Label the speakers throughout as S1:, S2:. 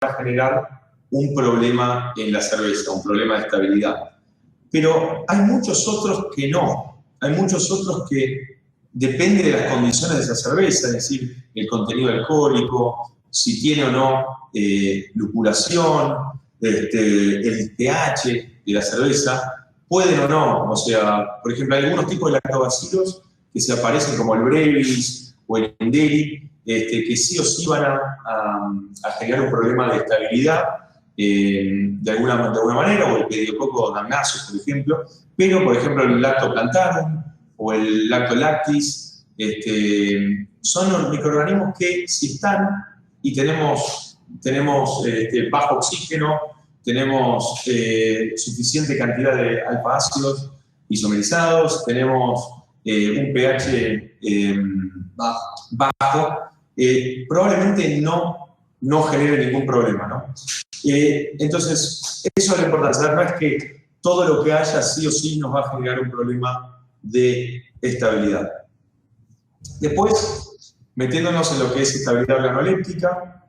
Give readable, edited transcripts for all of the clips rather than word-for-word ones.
S1: a generar un problema en la cerveza, un problema de estabilidad. Pero hay muchos otros que no. Hay muchos otros que depende de las condiciones de esa cerveza, es decir, el contenido alcohólico, si tiene o no lupulación, el pH de la cerveza, pueden o no. O sea, por ejemplo, hay algunos tipos de lactobacilos que se aparecen como el Brevis o el Endeli, que sí o sí van a generar un problema de estabilidad de alguna manera, o el Pediococcus damnasus, por ejemplo, pero, por ejemplo, el Lactoplantarum o el Lactolactis son los microorganismos que si están y tenemos bajo oxígeno, tenemos suficiente cantidad de alfa-ácidos isomerizados, tenemos un pH bajo, probablemente no genere ningún problema, ¿no? Entonces, eso es lo importante, saber, no es que todo lo que haya sí o sí nos va a generar un problema de estabilidad. Después, metiéndonos en lo que es estabilidad organoléptica,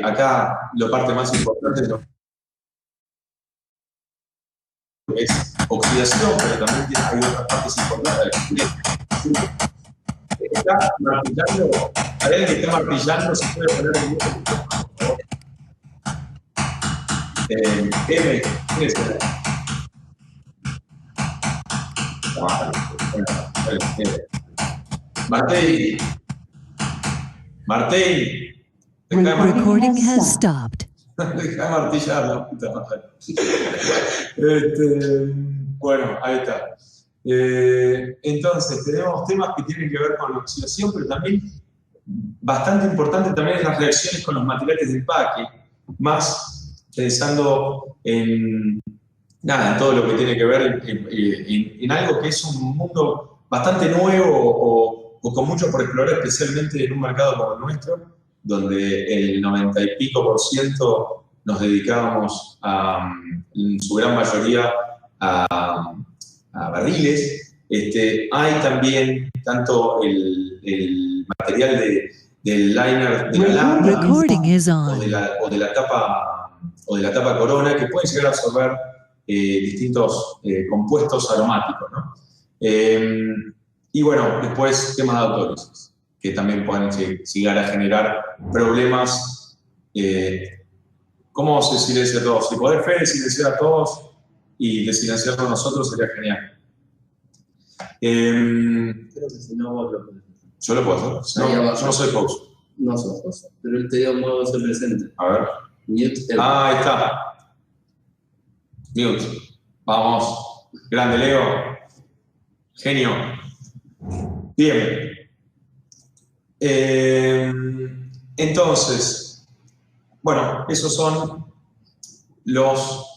S1: acá la parte más importante es lo que es oxidación, pero también hay otras partes importantes. Está martillando, a ver que está martillando, se puede poner en mucho, por favor. ¿Quién es ese? Martín.
S2: Recording has stopped.
S1: Deja de martillar la puta madre. Bueno, ahí está. Entonces, tenemos temas que tienen que ver con la oxidación, pero también, bastante importante también, las reacciones con los materiales de empaque, más pensando en todo lo que tiene que ver en algo que es un mundo bastante nuevo o con mucho por explorar, especialmente en un mercado como el nuestro, donde el 90 y pico % nos dedicábamos en su gran mayoría a barriles. Hay también tanto el material del liner de la lata o de la tapa corona, que pueden llegar a absorber distintos compuestos aromáticos, ¿no? Y bueno, después temas de autólisis, que también pueden llegar a generar problemas. ¿Cómo se silencia a todos? Si poder Fede silenciar a todos y desilenciarnos nosotros sería genial.
S3: Creo que si no vos lo podés.
S1: Yo lo puedo hacer. No, yo no soy host.
S3: No sos host, pero él te dio modo ser presente.
S1: A ver.
S3: Mute.
S1: Ahí está. Mute. Vamos. Grande, Leo. Genio. Bien. Entonces, bueno, esos son los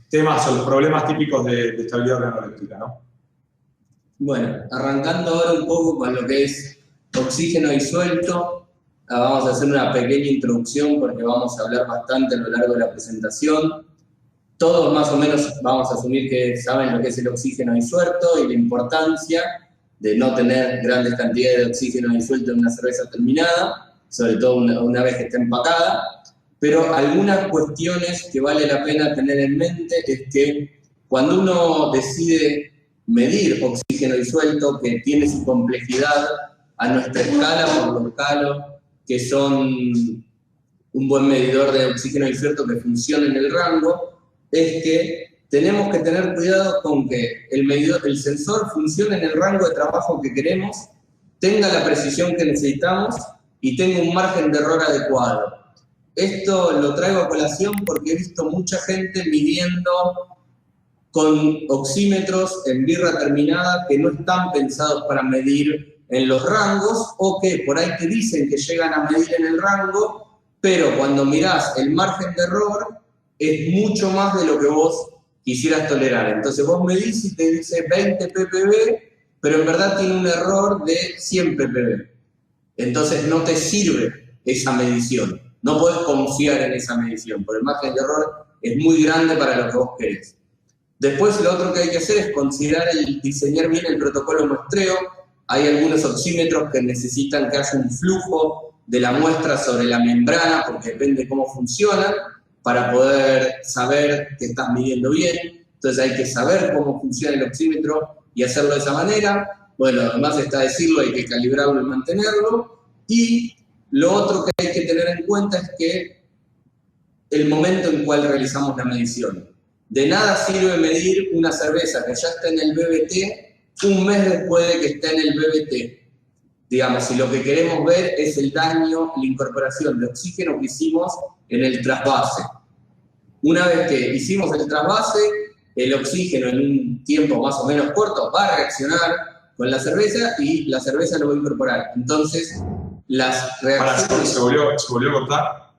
S1: temas o los problemas típicos de estabilidad organoléptica, ¿no?
S3: Bueno, arrancando ahora un poco con lo que es oxígeno disuelto, vamos a hacer una pequeña introducción porque vamos a hablar bastante a lo largo de la presentación. Todos más o menos vamos a asumir que saben lo que es el oxígeno disuelto y la importancia de no tener grandes cantidades de oxígeno disuelto en una cerveza terminada, sobre todo una vez que esté empacada, pero algunas cuestiones que vale la pena tener en mente es que cuando uno decide medir oxígeno disuelto, que tiene su complejidad a nuestra escala, por lo calo, que son un buen medidor de oxígeno disuelto que funciona en el rango, es que tenemos que tener cuidado con que el sensor funcione en el rango de trabajo que queremos, tenga la precisión que necesitamos y tenga un margen de error adecuado. Esto lo traigo a colación porque he visto mucha gente midiendo con oxímetros en birra terminada que no están pensados para medir en los rangos, o que por ahí te dicen que llegan a medir en el rango, pero cuando mirás el margen de error es mucho más de lo que vos quisieras tolerar. Entonces vos medís y te dice 20 ppb, pero en verdad tiene un error de 100 ppb. Entonces no te sirve esa medición. No podés confiar en esa medición, porque el margen de error es muy grande para lo que vos querés. Después lo otro que hay que hacer es considerar diseñar bien el protocolo de muestreo. Hay algunos oxímetros que necesitan que haya un flujo de la muestra sobre la membrana, porque depende de cómo funcionan, para poder saber que estás midiendo bien. Entonces hay que saber cómo funciona el oxímetro y hacerlo de esa manera. Bueno, además está decirlo, hay que calibrarlo y mantenerlo. Y lo otro que hay que tener en cuenta es que el momento en cual realizamos la medición. De nada sirve medir una cerveza que ya está en el BBT un mes después de que esté en el BBT. Digamos, si lo que queremos ver es el daño, la incorporación de oxígeno que hicimos en el trasvase. Una vez que hicimos el trasvase, el oxígeno en un tiempo más o menos corto va a reaccionar con la cerveza y la cerveza lo va a incorporar. Entonces, las reacciones...
S1: ¿Se volvió a cortar?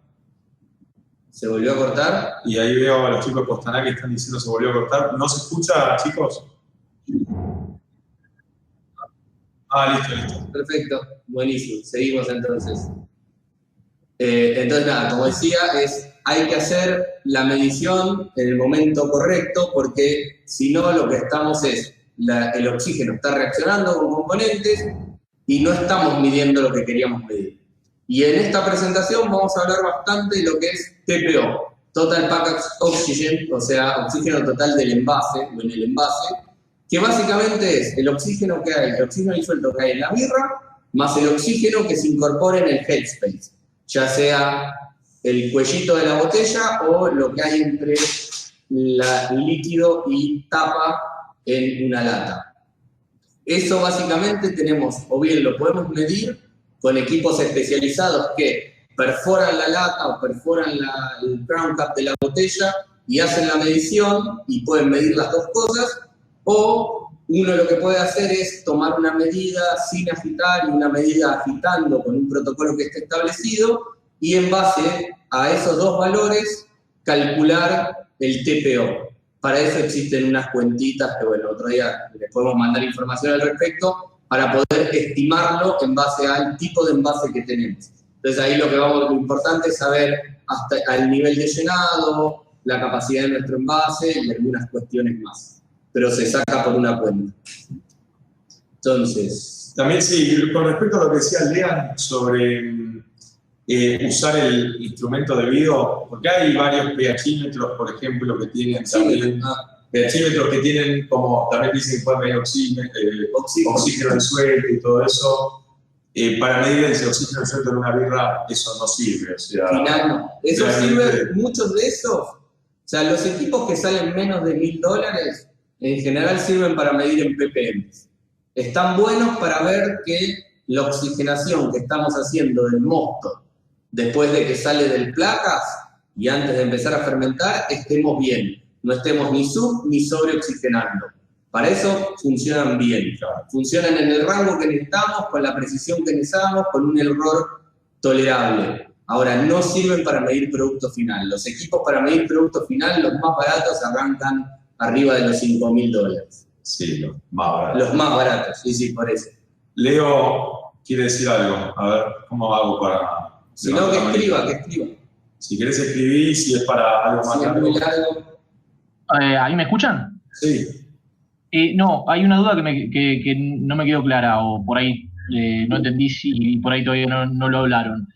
S3: ¿Se volvió a cortar?
S1: Y ahí veo a los chicos de Costaná que están diciendo se volvió a cortar. ¿No se escucha, chicos? Listo.
S3: Perfecto, buenísimo. Seguimos entonces. Entonces, nada, como decía, hay que hacer la medición en el momento correcto, porque si no, lo que estamos es, el oxígeno está reaccionando con componentes y no estamos midiendo lo que queríamos medir. Y en esta presentación vamos a hablar bastante de lo que es TPO, Total Package Oxygen, o sea, oxígeno total del envase, o en el envase, que básicamente es el oxígeno que hay, el oxígeno disuelto que hay en la birra, más el oxígeno que se incorpora en el headspace, ya sea el cuellito de la botella o lo que hay entre el líquido y tapa en una lata. Eso básicamente tenemos, o bien lo podemos medir con equipos especializados que perforan la lata o perforan el crown cap de la botella y hacen la medición y pueden medir las dos cosas, o uno lo que puede hacer es tomar una medida sin agitar y una medida agitando con un protocolo que esté establecido y en base a esos dos valores calcular el TPO. Para eso existen unas cuentitas que, bueno, otro día les podemos mandar información al respecto para poder estimarlo en base al tipo de envase que tenemos. Entonces ahí lo importante es saber hasta el nivel de llenado, la capacidad de nuestro envase y algunas cuestiones más. Pero se saca por una cuenta. Entonces...
S1: También sí, con respecto a lo que decía Lean sobre usar el instrumento debido, porque hay varios pHímetros, por ejemplo, que tienen también pHímetros que tienen, como también dicen que pueden medir oxígeno disuelto y todo eso. Para medir ese oxígeno disuelto en una birra, eso no sirve. O sea,
S3: final no. Eso sirve, muchos de esos, o sea, los equipos que salen menos de $1000, en general sirven para medir en ppm. Están buenos para ver que la oxigenación que estamos haciendo del mosto después de que sale del placas y antes de empezar a fermentar, estemos bien. No estemos ni sub ni sobreoxigenando. Para eso funcionan bien. Funcionan en el rango que necesitamos, con la precisión que necesitamos, con un error tolerable. Ahora, no sirven para medir producto final. Los equipos para medir producto final, los más baratos, arrancan arriba de los $5000.
S1: Sí, los más baratos.
S3: Los más baratos, sí, por eso.
S1: Leo quiere decir algo. A ver, ¿cómo hago para...?
S3: Si no, que escriba.
S1: Si querés escribir, si es para algo más largo.
S4: ¿Ahí me escuchan?
S1: Sí.
S4: No, hay una duda que no me quedó clara, o por ahí no entendí y por ahí todavía no lo hablaron.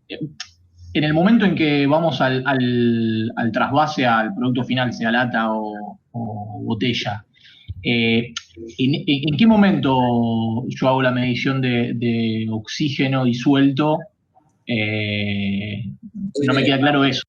S4: En el momento en que vamos al trasvase al producto final, sea lata o botella, ¿en qué momento yo hago la medición de oxígeno disuelto? No me queda claro eso.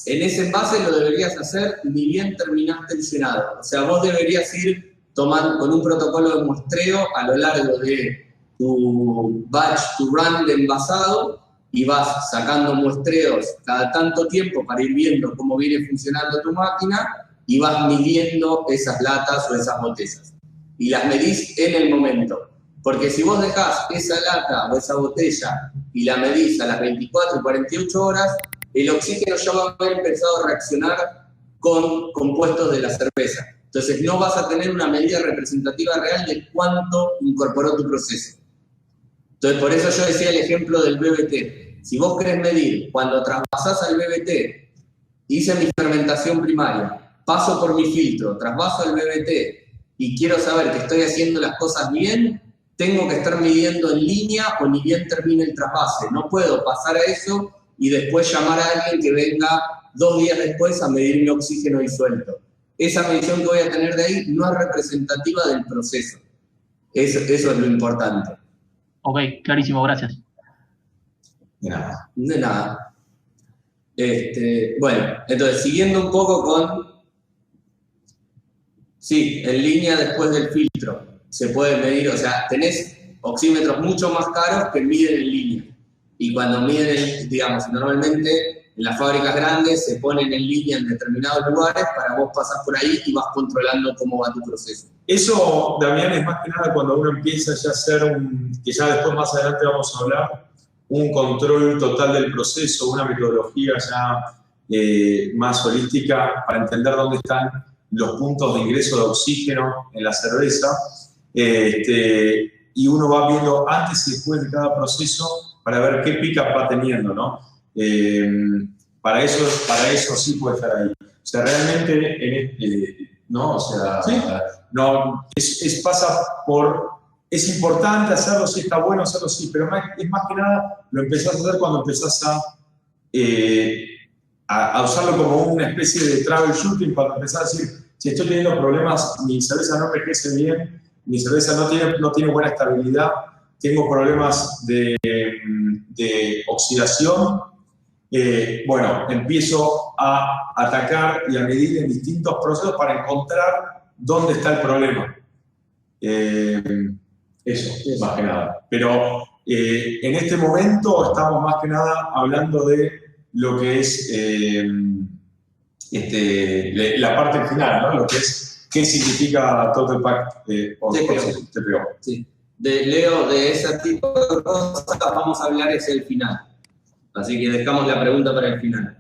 S3: En ese envase lo deberías hacer ni bien terminaste el llenado. O sea, vos deberías ir tomando con un protocolo de muestreo a lo largo de tu batch to run de envasado y vas sacando muestreos cada tanto tiempo para ir viendo cómo viene funcionando tu máquina y vas midiendo esas latas o esas botellas. Y las medís en el momento. Porque si vos dejás esa lata o esa botella y la medís a las 24 y 48 horas, el oxígeno ya va a haber empezado a reaccionar con compuestos de la cerveza. Entonces no vas a tener una medida representativa real de cuánto incorporó tu proceso. Entonces por eso yo decía el ejemplo del BBT. Si vos querés medir cuando trasvasás al BBT, hice mi fermentación primaria, paso por mi filtro, trasvaso al BBT y quiero saber que estoy haciendo las cosas bien, tengo que estar midiendo en línea o ni bien termine el trasvase. No puedo pasar a eso y después llamar a alguien que venga 2 días después a medir mi oxígeno disuelto. Esa medición que voy a tener de ahí no es representativa del proceso. Eso es lo importante.
S4: Ok, clarísimo, gracias.
S1: De nada.
S3: De nada. Bueno, entonces, siguiendo un poco con... Sí, en línea después del filtro. Se puede medir, o sea, tenés oxímetros mucho más caros que miden en línea. Y cuando miden, digamos, normalmente en las fábricas grandes se ponen en línea en determinados lugares para vos pasar por ahí y vas controlando cómo va tu proceso.
S1: Eso, Damián, es más que nada cuando uno empieza ya a hacer que ya después más adelante vamos a hablar, un control total del proceso, una metodología ya más holística para entender dónde están los puntos de ingreso de oxígeno en la cerveza. Y uno va viendo antes y después de cada proceso para ver qué pick-up va teniendo, ¿no? Para eso sí puede estar ahí. O sea, realmente, ¿no? O sea, ¿sí? No, pasa por... Es importante hacerlo, sí, está bueno hacerlo, sí, pero es más que nada lo empezás a hacer cuando empezás a usarlo como una especie de travel shooting, cuando empezás a decir, si estoy teniendo problemas, mi cerveza no envejece bien, mi cerveza no tiene buena estabilidad, tengo problemas de oxidación, bueno, empiezo a atacar y a medir en distintos procesos para encontrar dónde está el problema. Eso, más que nada. Pero en este momento estamos más que nada hablando de lo que es la parte final, ¿no? Lo que es qué significa Total Pack TPO.
S3: Sí. Leo, de ese tipo de cosas vamos a hablar hacia el final. Así que dejamos la pregunta para el final.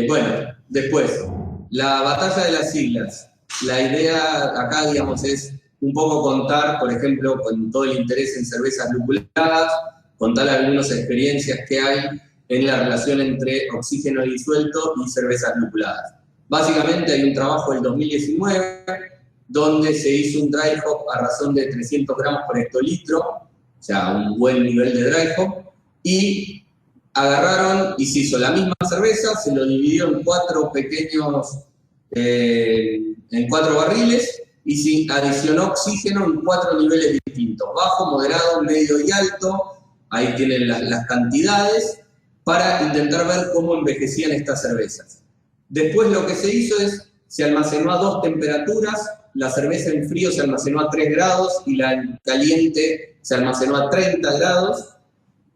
S3: Bueno, después, la batalla de las siglas. La idea acá, digamos, es un poco contar, por ejemplo, con todo el interés en cervezas lupuladas, contar algunas experiencias que hay en la relación entre oxígeno disuelto y cervezas lupuladas. Básicamente hay un trabajo del 2019 donde se hizo un dry hop a razón de 300 gramos por hectolitro, o sea, un buen nivel de dry hop, y agarraron y se hizo la misma cerveza, se lo dividió en 4 pequeños, en 4 barriles, y se adicionó oxígeno en 4 niveles distintos, bajo, moderado, medio y alto. Ahí tienen las cantidades para intentar ver cómo envejecían estas cervezas. Después lo que se hizo es, se almacenó a 2 temperaturas, la cerveza en frío se almacenó a 3 grados y la en caliente se almacenó a 30 grados,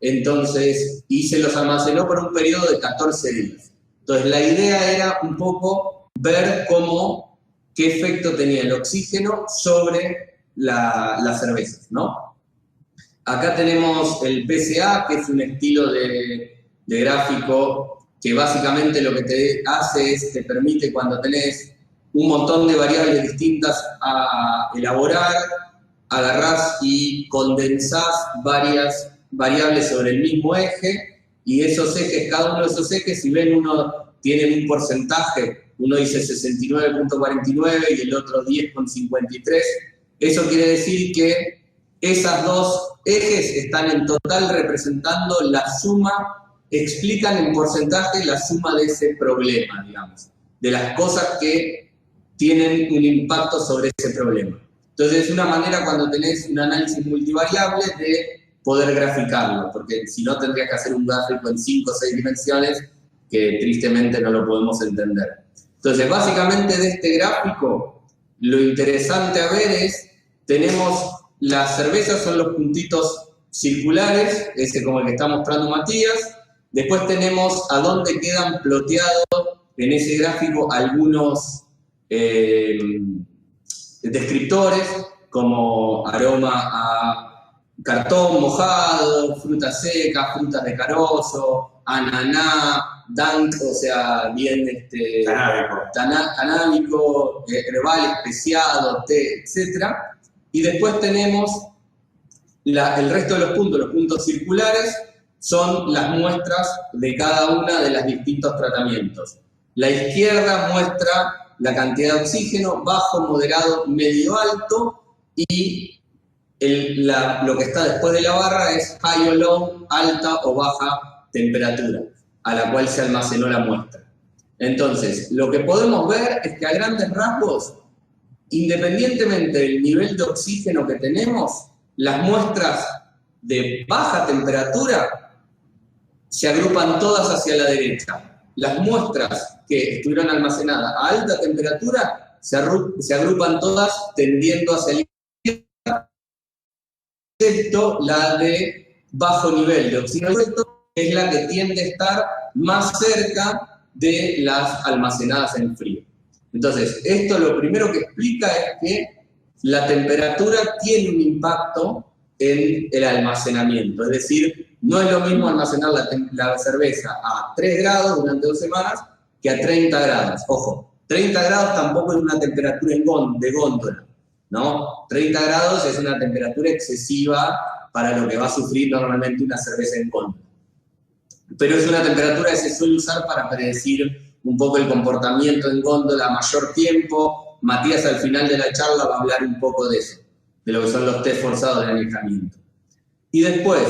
S3: entonces, y se los almacenó por un periodo de 14 días. Entonces la idea era un poco ver qué efecto tenía el oxígeno sobre las cervezas, ¿no? Acá tenemos el PCA, que es un estilo de gráfico que básicamente lo que te hace es, te permite cuando tenés un montón de variables distintas a elaborar, agarrás y condensás varias variables sobre el mismo eje, y esos ejes, cada uno de esos ejes, si ven, uno tiene un porcentaje, uno dice 69.49 y el otro 10.53, eso quiere decir que esas 2 ejes están en total representando la suma, explican en porcentaje la suma de ese problema, digamos, de las cosas que tienen un impacto sobre ese problema. Entonces es una manera, cuando tenés un análisis multivariable, de poder graficarlo, porque si no tendrías que hacer un gráfico en 5 o 6 dimensiones que tristemente no lo podemos entender. Entonces, básicamente de este gráfico, lo interesante a ver es, tenemos las cervezas, son los puntitos circulares, ese como el que está mostrando Matías. Después tenemos a dónde quedan ploteados en ese gráfico algunos descriptores, como aroma a cartón mojado, frutas secas, frutas de carozo, ananá, dank, o sea, bien canábico, herbal especiado, té, etc. Y después tenemos el resto de los puntos circulares, son las muestras de cada una de los distintos tratamientos. La izquierda muestra la cantidad de oxígeno, bajo, moderado, medio, alto, y lo que está después de la barra es high o low, alta o baja temperatura, a la cual se almacenó la muestra. Entonces, lo que podemos ver es que a grandes rasgos, independientemente del nivel de oxígeno que tenemos, las muestras de baja temperatura se agrupan todas hacia la derecha. Las muestras que estuvieron almacenadas a alta temperatura se agrupan todas tendiendo hacia la izquierda, excepto la de bajo nivel de oxígeno, que es la que tiende a estar más cerca de las almacenadas en frío. Entonces, esto lo primero que explica es que la temperatura tiene un impacto en el almacenamiento. Es decir, no es lo mismo almacenar la cerveza a 3 grados durante 2 semanas que a 30 grados. Ojo, 30 grados tampoco es una temperatura de góndola, ¿no? 30 grados es una temperatura excesiva para lo que va a sufrir normalmente una cerveza en góndola. Pero es una temperatura que se suele usar para predecir un poco el comportamiento en góndola a mayor tiempo. Matías al final de la charla va a hablar un poco de eso, de lo que son los test forzados de anejamiento. Y después,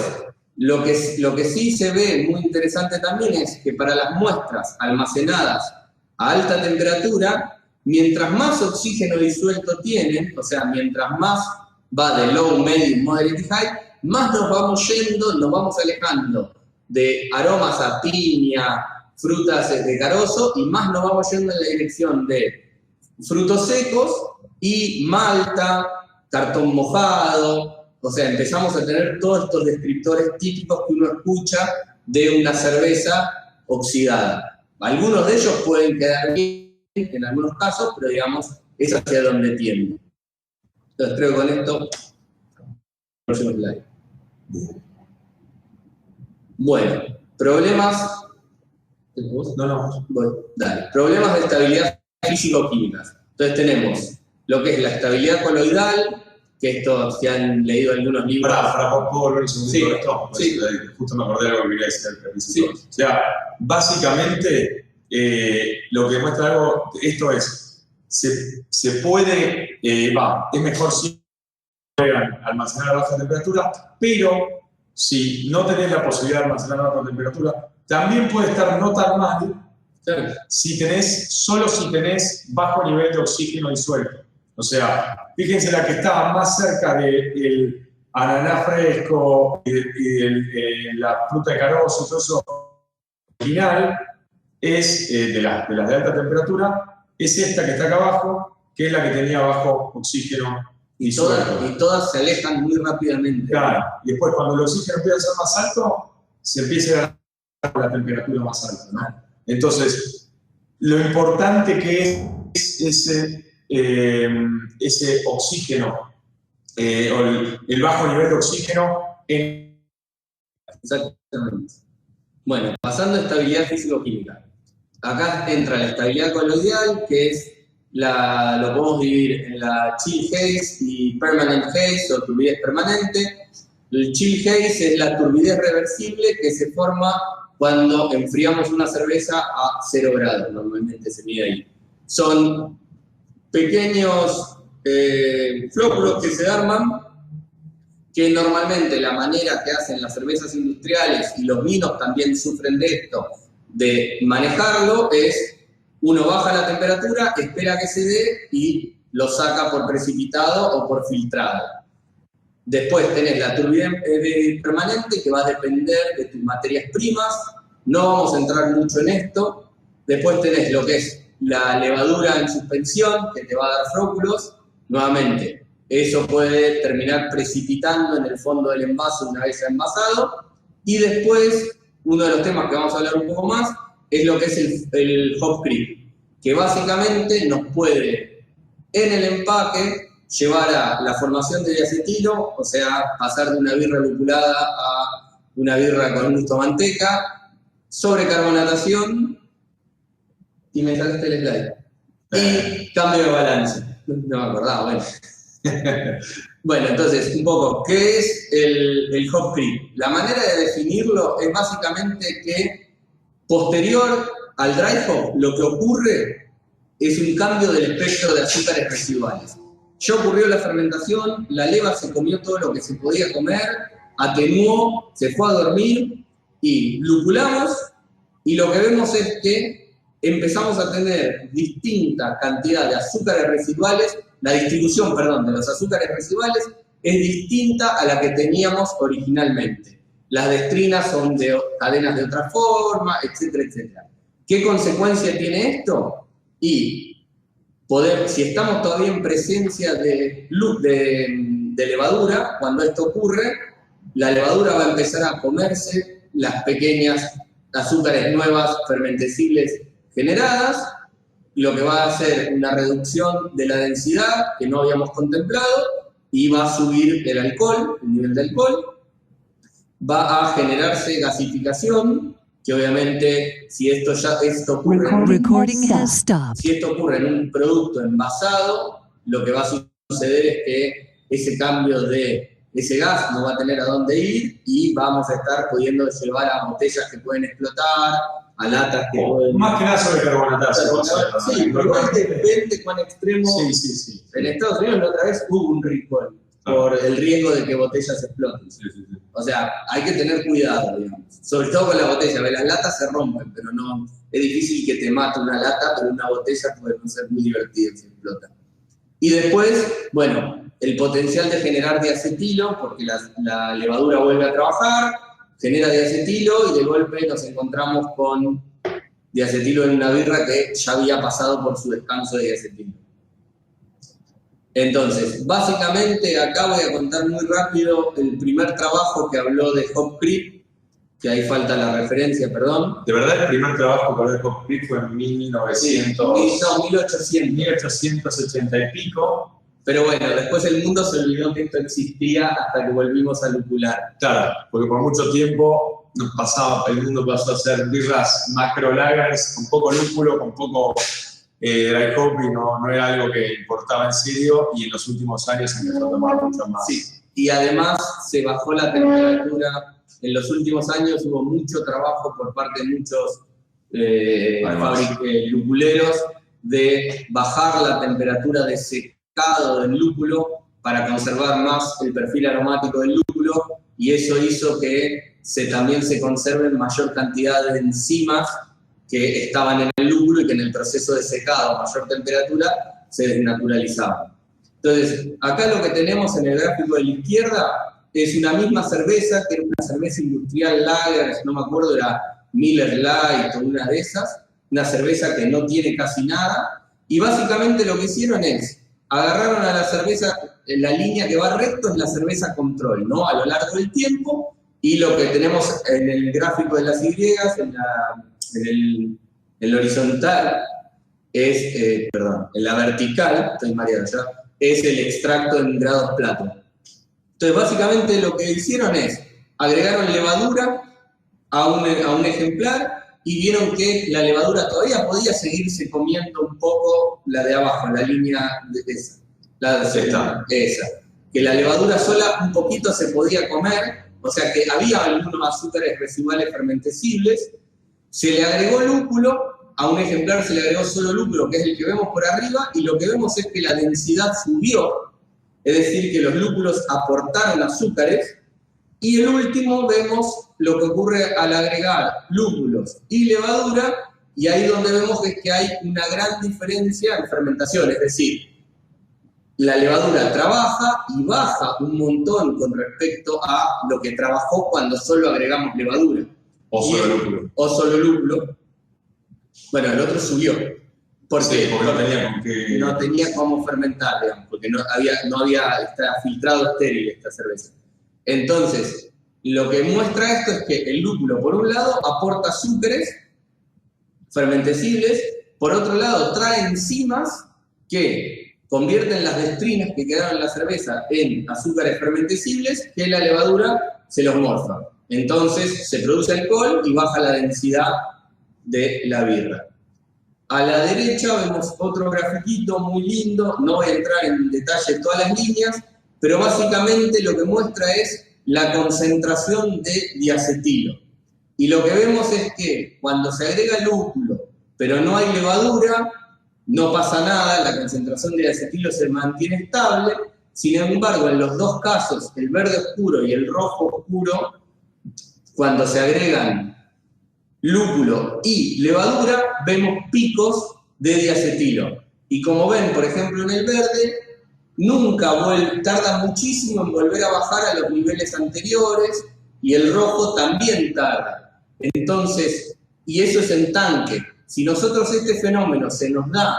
S3: lo que sí se ve muy interesante también es que para las muestras almacenadas a alta temperatura, mientras más oxígeno disuelto tienen, o sea, mientras más va de low, medium, moderate y high, más nos vamos alejando de aromas a piña, frutas de carozo, y más nos vamos yendo en la dirección de frutos secos y malta, cartón mojado. O sea, empezamos a tener todos estos descriptores típicos que uno escucha de una cerveza oxidada. Algunos de ellos pueden quedar bien en algunos casos, pero digamos, es hacia donde tiende. Entonces creo que con esto, próximo slide. Bueno, problemas.
S1: No.
S3: Bueno, dale. Problemas de estabilidad físico-químicas. Entonces tenemos lo que es la estabilidad coloidal, que esto se han leído algunos libros.
S1: ¿Puedo volver un segundito a esto?
S3: Sí.
S1: Justo me acordé de algo que quería decir al principio.
S3: Sí.
S1: O sea, básicamente, lo que demuestra algo, esto es, se puede, es mejor si almacenar a baja temperatura, pero si no tenés la posibilidad de almacenar a baja temperatura, también puede estar no tan mal si tenés bajo nivel de oxígeno disuelto. O sea, fíjense la que estaba más cerca del ananá fresco y la fruta de carozo y todo eso original es de las de alta temperatura, es esta que está acá abajo, que es la que tenía bajo oxígeno disuelto.
S3: Y todas se alejan muy rápidamente.
S1: Claro, y después cuando el oxígeno empieza a ser más alto, se empieza a ganar la temperatura más alta, ¿no? Entonces, lo importante que es ese oxígeno, o el bajo nivel de oxígeno en...
S3: Exactamente. Bueno, pasando a estabilidad físico-química. Acá entra la estabilidad coloidal, que es lo podemos dividir en la chill haze y permanent haze, o turbidez permanente. El chill haze es la turbidez reversible que se forma cuando enfriamos una cerveza a 0 grados, normalmente se mide ahí. Son pequeños flóculos que se arman, que normalmente la manera que hacen las cervezas industriales, y los vinos también sufren de esto, de manejarlo, es uno baja la temperatura, espera que se dé y lo saca por precipitado o por filtrado. Después tenés la turbidez permanente, que va a depender de tus materias primas. No vamos a entrar mucho en esto. Después tenés lo que es la levadura en suspensión, que te va a dar flóculos. Nuevamente, eso puede terminar precipitando en el fondo del envase una vez envasado. Y después, uno de los temas que vamos a hablar un poco más, es lo que es el hop creep, que básicamente nos puede, en el empaque, llevar a la formación de diacetilo, o sea, pasar de una birra lupulada a una birra con un gusto a manteca, sobrecarbonatación, y me saltaste el slide, y cambio de balance. No me acordaba, bueno. Bueno, entonces, un poco, ¿qué es el hop creep? La manera de definirlo es básicamente que, posterior al dry hop, lo que ocurre es un cambio del espectro de azúcares residuales. Ya ocurrió la fermentación, la leva se comió todo lo que se podía comer, atenuó, se fue a dormir y lupulamos, y lo que vemos es que empezamos a tener distinta cantidad de azúcares residuales, la distribución, perdón, de los azúcares residuales es distinta a la que teníamos originalmente. Las destrinas son de cadenas de otra forma, etcétera, etcétera. ¿Qué consecuencia tiene esto? Y si estamos todavía en presencia de levadura, cuando esto ocurre, la levadura va a empezar a comerse las pequeñas azúcares nuevas fermentecibles generadas, lo que va a hacer una reducción de la densidad que no habíamos contemplado, y va a subir el alcohol, el nivel de alcohol, va a generarse gasificación, que obviamente si esto ocurre en un producto envasado, lo que va a suceder es que ese cambio de ese gas no va a tener a dónde ir y vamos a estar pudiendo llevar a botellas que pueden explotar, a latas que pueden...
S1: Más que nada sobre carbonatación.
S3: Sí, pero igual depende cuán extremo.
S1: Sí.
S3: En Estados Unidos la otra vez hubo un recall por el riesgo de que botellas exploten. Sí. O sea, hay que tener cuidado, digamos. Sobre todo con la botella, las latas se rompen, pero no... Es difícil que te mate una lata, pero una botella puede no ser muy divertido si explota. Y después, bueno, el potencial de generar diacetilo, porque la levadura vuelve a trabajar, genera diacetilo y de golpe nos encontramos con diacetilo en una birra que ya había pasado por su descanso de diacetilo. Entonces, básicamente acá voy a contar muy rápido el primer trabajo que habló de hop creep, que ahí falta la referencia, perdón.
S1: De verdad, el primer trabajo que habló de hop creep fue en 1880 y pico.
S3: Pero bueno, después el mundo se olvidó que esto existía hasta que volvimos a lupular.
S1: Claro, porque por mucho tiempo el mundo pasó a ser birras macro lagers, con poco lúpulo, con poco dry hop, y no era algo que importaba en serio, y en los últimos años se empezó a tomar mucho más.
S3: Sí, y además se bajó la temperatura. En los últimos años hubo mucho trabajo por parte de muchos lupuleros de bajar la temperatura de secado del lúpulo para conservar más el perfil aromático del lúpulo, y eso hizo que también se conserven mayor cantidad de enzimas que estaban en el lúpulo y que en el proceso de secado a mayor temperatura se desnaturalizaban. Entonces, acá lo que tenemos en el gráfico de la izquierda es una misma cerveza, que era una cerveza industrial lager, no me acuerdo, era Miller Lite o una de esas, una cerveza que no tiene casi nada, y básicamente lo que hicieron es, agarraron a la cerveza, la línea que va recto es la cerveza control, ¿no? A lo largo del tiempo, y lo que tenemos en el gráfico de las Y, en el horizontal, en la vertical, estoy mareado ya, es el extracto en grados Plato. Entonces, básicamente lo que hicieron es, agregaron levadura a un ejemplar y vieron que la levadura todavía podía seguirse comiendo un poco la de abajo, la línea de esa. Que la levadura sola un poquito se podía comer, o sea que había algunos azúcares residuales fermentecibles. Se le agregó lúpulo, a un ejemplar se le agregó solo lúpulo, que es el que vemos por arriba, y lo que vemos es que la densidad subió. Es decir, que los lúpulos aportaron azúcares, y el último vemos lo que ocurre al agregar lúpulos y levadura, y ahí donde vemos es que hay una gran diferencia en fermentación, es decir, la levadura trabaja y baja un montón con respecto a lo que trabajó cuando solo agregamos levadura.
S1: O solo lúpulo.
S3: Bueno, el otro subió. Porque
S1: no
S3: tenía cómo fermentar, digamos, porque no estaba filtrado estéril esta cerveza. Entonces, lo que muestra esto es que el lúpulo, por un lado, aporta azúcares fermentecibles, por otro lado, trae enzimas que convierten las destrinas que quedaron en la cerveza en azúcares fermentecibles que la levadura se los morfa. Entonces, se produce alcohol y baja la densidad de la birra. A la derecha vemos otro grafiquito muy lindo, no voy a entrar en detalle en todas las líneas, pero básicamente lo que muestra es la concentración de diacetilo. Y lo que vemos es que cuando se agrega lúpulo, pero no hay levadura, no pasa nada, la concentración de acetilo se mantiene estable. Sin embargo, en los dos casos, el verde oscuro y el rojo oscuro, cuando se agregan lúpulo y levadura, vemos picos de diacetilo. Y como ven, por ejemplo, en el verde, tarda muchísimo en volver a bajar a los niveles anteriores, y el rojo también tarda. Entonces, y eso es en tanque. Si nosotros este fenómeno se nos da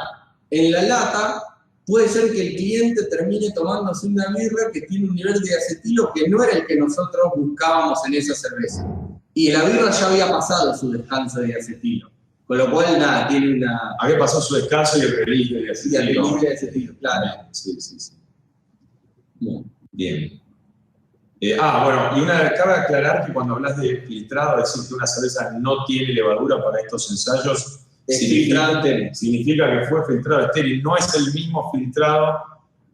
S3: en la lata, puede ser que el cliente termine tomándose una birra que tiene un nivel de acetilo que no era el que nosotros buscábamos en esa cerveza. Y la birra ya había pasado su descanso de acetilo. Con lo cual, nada, tiene una...
S1: Había pasado su descanso y el release de
S3: Y el
S1: acetilo.
S3: release de acetilo, claro.
S1: Sí. Bien. Bueno, y cabe aclarar que cuando hablas de filtrado, decir que una cerveza no tiene levadura para estos ensayos, significa que fue filtrado estéril. No es el mismo filtrado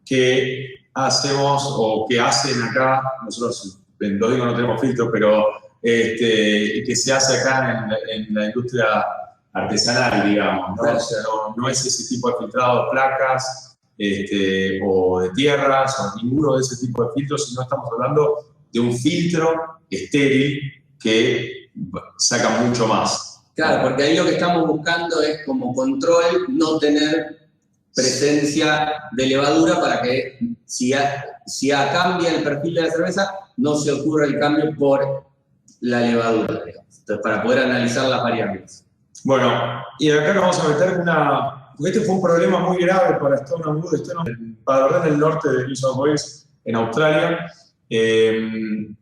S1: que hacemos o que hacen acá. Nosotros en Dodigo no tenemos filtro, pero que se hace acá en la industria artesanal, digamos, ¿no? O sea, no es ese tipo de filtrado de placas o de tierras o ninguno de ese tipo de filtros, sino estamos hablando de un filtro estéril que saca mucho más.
S3: Claro, porque ahí lo que estamos buscando es como control no tener presencia de levadura para que si cambia el perfil de la cerveza no se ocurra el cambio por la levadura, digamos. Entonces, para poder analizar las variables.
S1: Bueno, y acá nos vamos a meter porque este fue un problema muy grave para Stoneham Wood, para en el norte de New South Wales, en Australia, y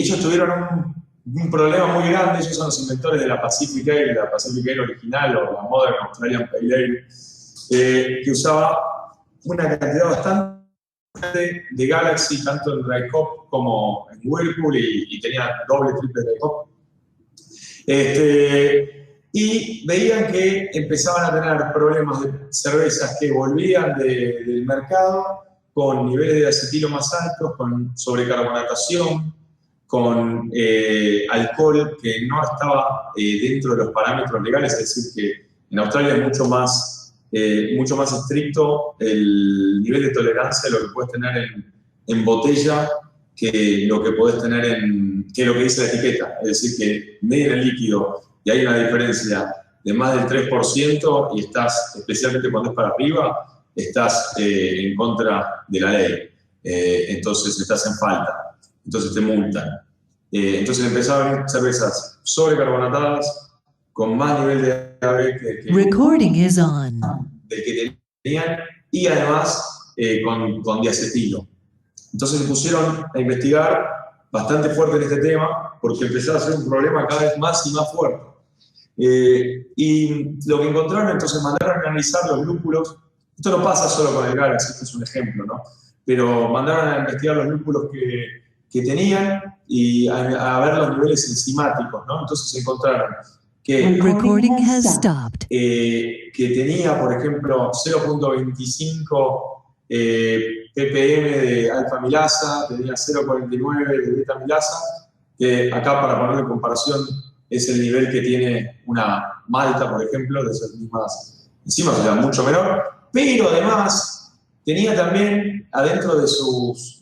S1: ellos tuvieron un problema muy grande. Ellos son los inventores de la Pacific Ale, la Pacific Ale original o la Modern Australian Pale Ale, que usaba una cantidad bastante de Galaxy, tanto en dry hop como en Whirlpool, y tenía doble, triple dry hop. Y veían que empezaban a tener problemas de cervezas que volvían del mercado con niveles de acetilo más altos, con sobrecarbonatación, con alcohol que no estaba dentro de los parámetros legales, es decir, que en Australia es mucho más estricto el nivel de tolerancia de lo que puedes tener en botella que lo que podés tener que lo que dice la etiqueta. Es decir, que miden el líquido y hay una diferencia de más del 3% y estás, especialmente cuando es para arriba, estás en contra de la ley. Entonces estás en falta. Entonces te multan. Entonces empezaron a venir cervezas sobrecarbonatadas con más nivel de agave
S2: Recording is on.
S1: del que tenían, y además con diacetilo. Entonces se pusieron a investigar bastante fuerte en este tema porque empezaba a ser un problema cada vez más y más fuerte. Y lo que encontraron, entonces mandaron a analizar los lúpulos. Esto no pasa solo con el Galaxy, este es un ejemplo, ¿no? Pero mandaron a investigar los lúpulos que tenían y a ver los niveles enzimáticos, ¿no? Entonces encontraron que tenía, por ejemplo, 0.25 ppm de alfa-milasa, tenía 0.49 de beta-milasa, que acá, para poner en comparación, es el nivel que tiene una malta, por ejemplo, de esas mismas enzimas, o sea, mucho menor, pero además tenía también adentro de sus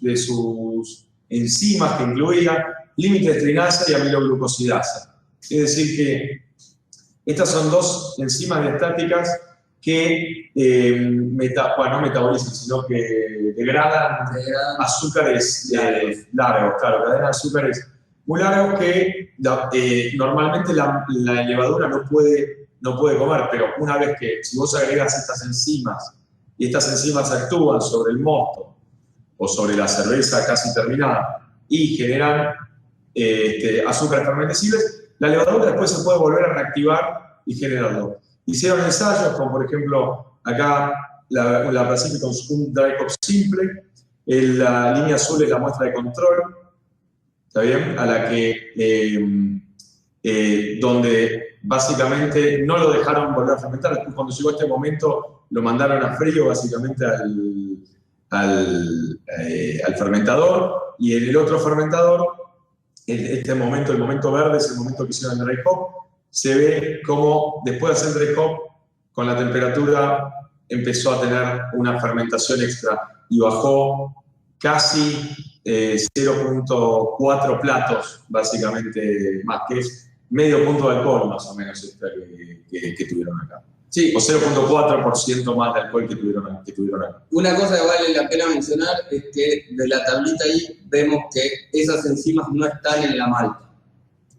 S1: enzimas que incluía límite de estrinasa y amiloglucosidasa. Es decir que estas son dos enzimas diastáticas que no metabolizan, sino que degradan azúcares largos, claro, cadenas de azúcares muy largos que normalmente la levadura no puede comer, pero una vez que, si vos agregas estas enzimas y estas enzimas actúan sobre el mosto o sobre la cerveza casi terminada y generan azúcares fermentescibles, la levadura después se puede volver a reactivar y generarlo. Hicieron ensayos, como por ejemplo acá la Pacific con un dry hop simple, la línea azul es la muestra de control, ¿está bien? A la que, donde básicamente no lo dejaron volver a fermentar. Después, cuando llegó este momento, lo mandaron a frío básicamente al fermentador, y en el otro fermentador, el momento verde es el momento que hicieron el dry hop. Se ve como después de hacer dry hop con la temperatura empezó a tener una fermentación extra y bajó casi 0.4 platos, básicamente más, que es medio punto de alcohol más o menos extra que tuvieron acá.
S3: Sí.
S1: O 0.4% más de alcohol que tuvieron acá.
S3: Una cosa que vale la pena mencionar es que de la tablita ahí vemos que esas enzimas no están en la malta.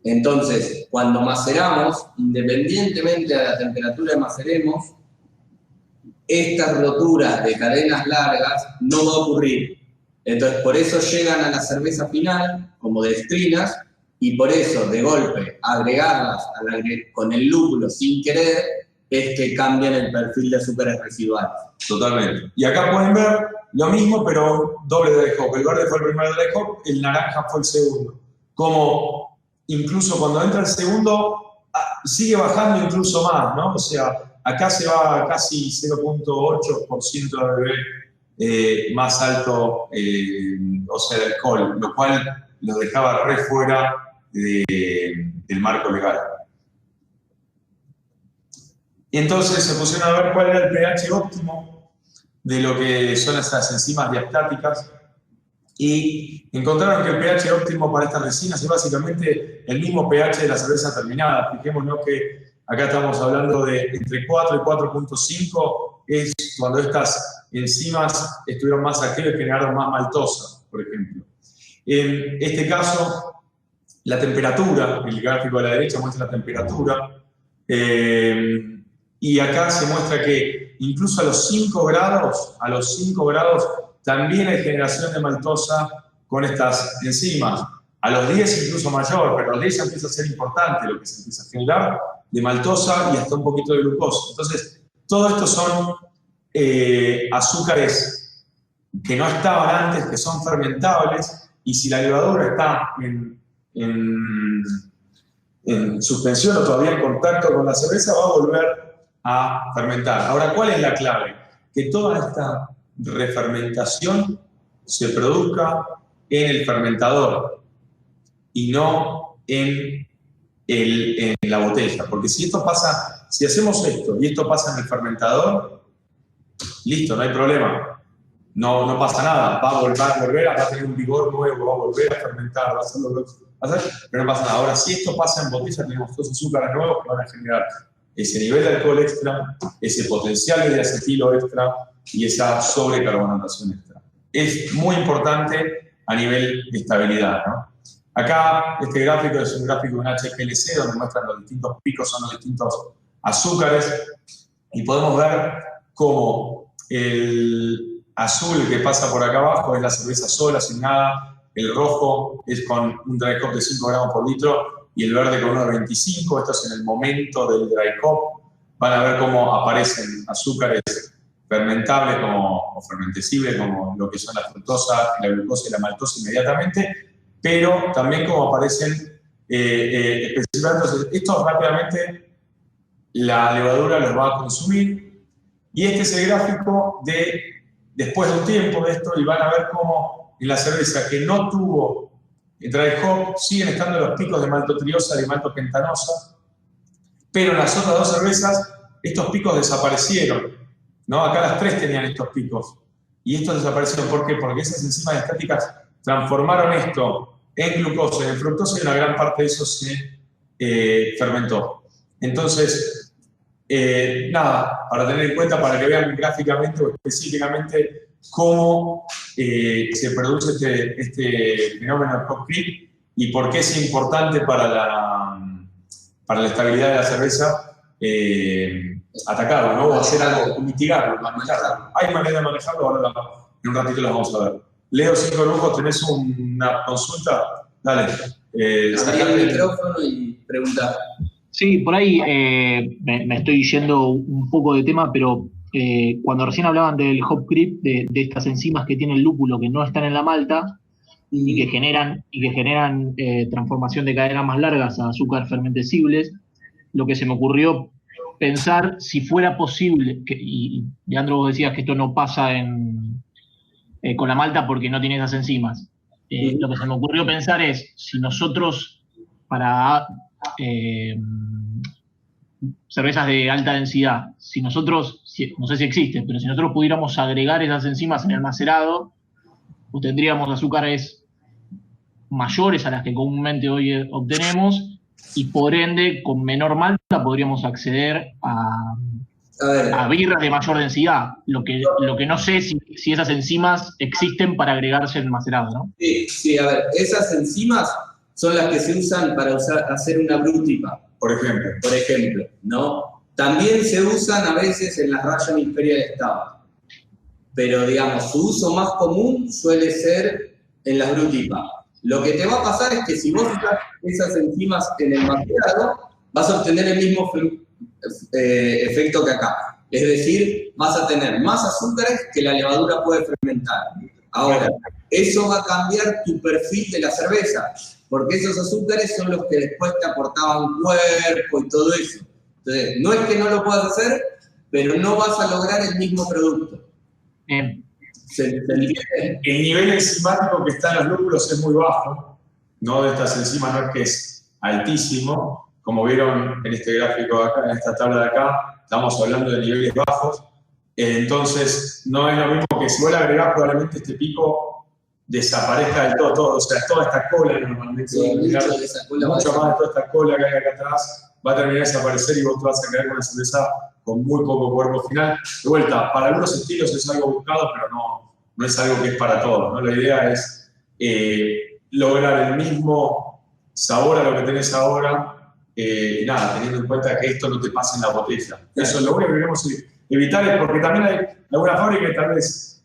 S3: Entonces, cuando maceramos, independientemente de la temperatura que maceremos, estas roturas de cadenas largas no va a ocurrir. Entonces, por eso llegan a la cerveza final como dextrinas y por eso, de golpe, agregarlas con el lúpulo sin querer es que cambian el perfil de azúcares residuales.
S1: Totalmente. Y acá pueden ver lo mismo, pero doble dry hop. El verde fue el primer dry hop, el naranja fue el segundo. Como incluso cuando entra el segundo, sigue bajando incluso más, ¿no? O sea, acá se va a casi 0.8% de ABV más alto, o sea, de alcohol, lo cual lo dejaba re fuera del marco legal. Y entonces se pusieron a ver cuál era el pH óptimo de lo que son esas enzimas diastáticas y encontraron que el pH óptimo para estas resinas es básicamente el mismo pH de la cerveza terminada. Fijémonos que acá estamos hablando de entre 4 y 4.5, es cuando estas enzimas estuvieron más activas y generaron más maltosa, por ejemplo. En este caso, la temperatura, el gráfico de la derecha muestra la temperatura, y acá se muestra que incluso a los 5 grados también hay generación de maltosa con estas enzimas. A los 10 incluso mayor, pero a los 10 empieza a ser importante lo que se empieza a generar de maltosa y hasta un poquito de glucosa. Entonces, todo esto son azúcares que no estaban antes, que son fermentables, y si la levadura está en suspensión o todavía en contacto con la cerveza, va a volver a fermentar. Ahora, ¿cuál es la clave? Que toda esta refermentación se produzca en el fermentador y no en la botella. Porque si hacemos esto y esto pasa en el fermentador, listo, no hay problema. No pasa nada. Va a volver a tener un vigor nuevo, va a volver a fermentar, va a hacer lo que va a hacer, pero no pasa nada. Ahora, si esto pasa en botella, tenemos todos azúcares nuevos que van a generar ese nivel de alcohol extra, ese potencial de acetilo extra y esa sobrecarbonatación extra. Es muy importante a nivel de estabilidad, ¿no? Acá este gráfico es un gráfico de un HPLC donde muestran los distintos picos, son los distintos azúcares y podemos ver cómo el azul que pasa por acá abajo es la cerveza sola, sin nada, el rojo es con un dry hop de 5 gramos por litro y el verde con 1,25, esto es en el momento del dry hop. Van a ver cómo aparecen azúcares fermentables o fermentecibles, como lo que son la fructosa, la glucosa y la maltosa inmediatamente, pero también como aparecen específicamente. Entonces, esto rápidamente la levadura los va a consumir, y este es el gráfico de después de un tiempo de esto, y van a ver cómo en la cerveza que no tuvo dry hop siguen estando los picos de maltotriosa y maltopentanosa, pero en las otras dos cervezas estos picos desaparecieron, ¿no? Acá las tres tenían estos picos y estos desaparecieron. ¿Por qué? Porque esas enzimas diastáticas transformaron esto en glucosa y en fructosa y una gran parte de eso se fermentó. Entonces, nada, para tener en cuenta, para que vean gráficamente o específicamente cómo se produce este fenómeno de hop creep y por qué es importante para la estabilidad de la cerveza atacarlo, ¿no? O hacer algo, mitigarlo, manejarlo. Hay manera de manejarlo, ahora en un ratito lo vamos a ver. Leo, 5 lujos, ¿tenés una consulta? Dale.
S3: Abrí el micrófono y preguntar.
S4: Sí, por ahí me estoy yendo un poco de tema, pero cuando recién hablaban del hop creep, de estas enzimas que tiene el lúpulo que no están en la malta y que generan transformación de cadenas más largas a azúcar fermentecibles, lo que se me ocurrió pensar si fuera posible, y Leandro, vos decías que esto no pasa con la malta porque no tiene esas enzimas. Lo que se me ocurrió pensar es si nosotros para cervezas de alta densidad. Si nosotros, no sé si existe, pero si nosotros pudiéramos agregar esas enzimas en el macerado, pues tendríamos azúcares mayores a las que comúnmente hoy obtenemos y por ende con menor malta podríamos acceder a birras de mayor densidad. Lo que no sé si esas enzimas existen para agregarse en el macerado, ¿no?
S3: Sí, a ver, esas enzimas son las que se usan para hacer una brutipa, por ejemplo, ¿no? También se usan a veces en las Russian Imperial Stout, pero digamos, su uso más común suele ser en las brutipas. Lo que te va a pasar es que si vos usas esas enzimas en el macerado, vas a obtener el mismo efecto que acá. Es decir, vas a tener más azúcares que la levadura puede fermentar. Ahora, eso va a cambiar tu perfil de la cerveza, porque esos azúcares son los que después te aportaban cuerpo y todo eso. Entonces, no es que no lo puedas hacer, pero no vas a lograr el mismo producto. ¿Se entiende?
S1: El nivel enzimático que está en los lúpulos es muy bajo, ¿no? De estas enzimas no es que es altísimo, como vieron en este gráfico de acá, en esta tabla de acá, estamos hablando de niveles bajos, entonces no es lo mismo que si vos le agregás probablemente este pico desaparezca del todo, o sea, toda esta cola normalmente,
S3: sí,
S1: mucho más de toda esta cola que hay acá atrás va a terminar de desaparecer y vos te vas a quedar con una cerveza con muy poco cuerpo final. De vuelta, para algunos estilos es algo buscado, pero no es algo que es para todos, ¿no? La idea es lograr el mismo sabor a lo que tenés ahora, nada, teniendo en cuenta que esto no te pase en la botella. Eso es lo único que queremos evitar, es porque también hay alguna fábrica que tal vez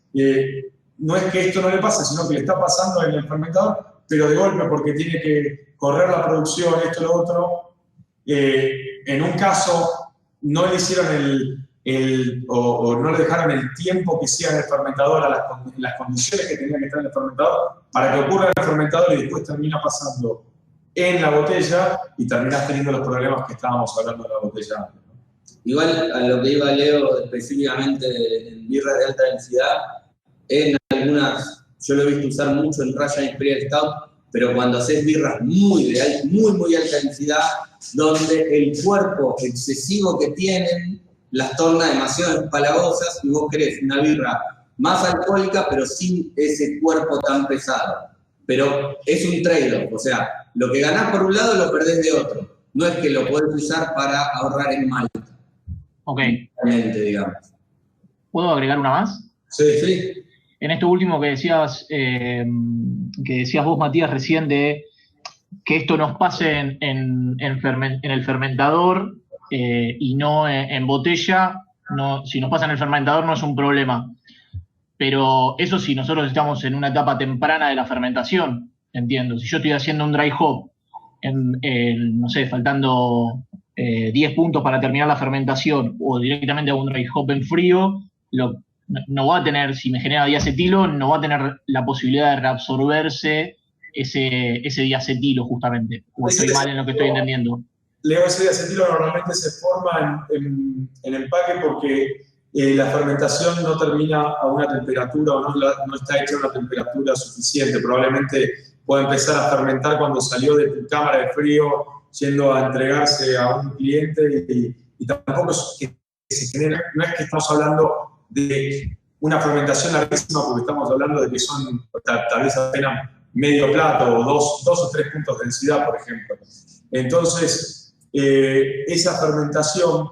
S1: no es que esto no le pase, sino que le está pasando en el fermentador, pero de golpe porque tiene que correr la producción, esto y lo otro. En un caso no le hicieron o no le dejaron el tiempo que sea en el fermentador a las condiciones que tenía que estar en el fermentador para que ocurra en el fermentador y después termina pasando en la botella y terminas teniendo los problemas que estábamos hablando de la botella antes, ¿no?
S3: Igual a lo que iba Leo específicamente en birras de alta densidad, en algunas, yo lo he visto usar mucho en Russian Imperial Stout, pero cuando haces birras muy alta densidad, donde el cuerpo excesivo que tienen las torna demasiado empalagosas y vos querés una birra más alcohólica, pero sin ese cuerpo tan pesado. Pero es un trade-off, o sea, lo que ganás por un lado lo perdés de otro. No es que lo podés usar para ahorrar en malta.
S4: Ok.
S3: Digamos.
S4: ¿Puedo agregar una más?
S3: Sí.
S4: En esto último que decías vos, Matías, recién, de que esto nos pase en el fermentador y no en botella, si nos pasa en el fermentador no es un problema. Pero eso si nosotros estamos en una etapa temprana de la fermentación, entiendo. Si yo estoy haciendo un dry hop, no sé, faltando 10 puntos para terminar la fermentación, o directamente hago un dry hop en frío, no va a tener, si me genera diacetilo, no va a tener la posibilidad de reabsorberse ese diacetilo justamente. ¿O estoy mal en lo que estoy entendiendo?
S1: Leo, ese diacetilo normalmente se forma en empaque porque la fermentación no termina a una temperatura o no está hecha a una temperatura suficiente. Probablemente pueda empezar a fermentar cuando salió de tu cámara de frío, yendo a entregarse a un cliente y tampoco es que se genera, no es que estamos hablando de una fermentación larguísima porque estamos hablando de que son tal vez apenas medio plato o dos o tres puntos de densidad, por ejemplo. Entonces, esa fermentación,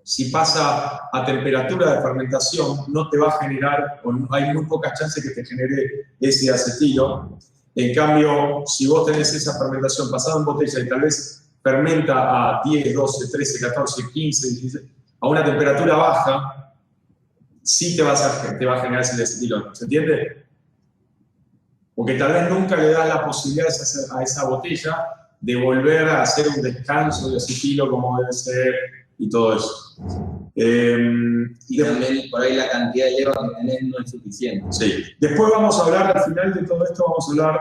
S1: si pasa a temperatura de fermentación, no te va a generar, o hay muy pocas chances que te genere ese acetilo. En cambio, si vos tenés esa fermentación pasada en botella y tal vez fermenta a 10, 12, 13, 14, 15, 16, a una temperatura baja, sí te va a generar ese acetilo, ¿se entiende? Porque tal vez nunca le das la posibilidad a esa botella de volver a hacer un descanso de acetilo como debe ser y todo eso.
S3: Y también por ahí la cantidad de leva que tenés no es suficiente.
S1: Sí. Después vamos a hablar, al final de todo esto, vamos a hablar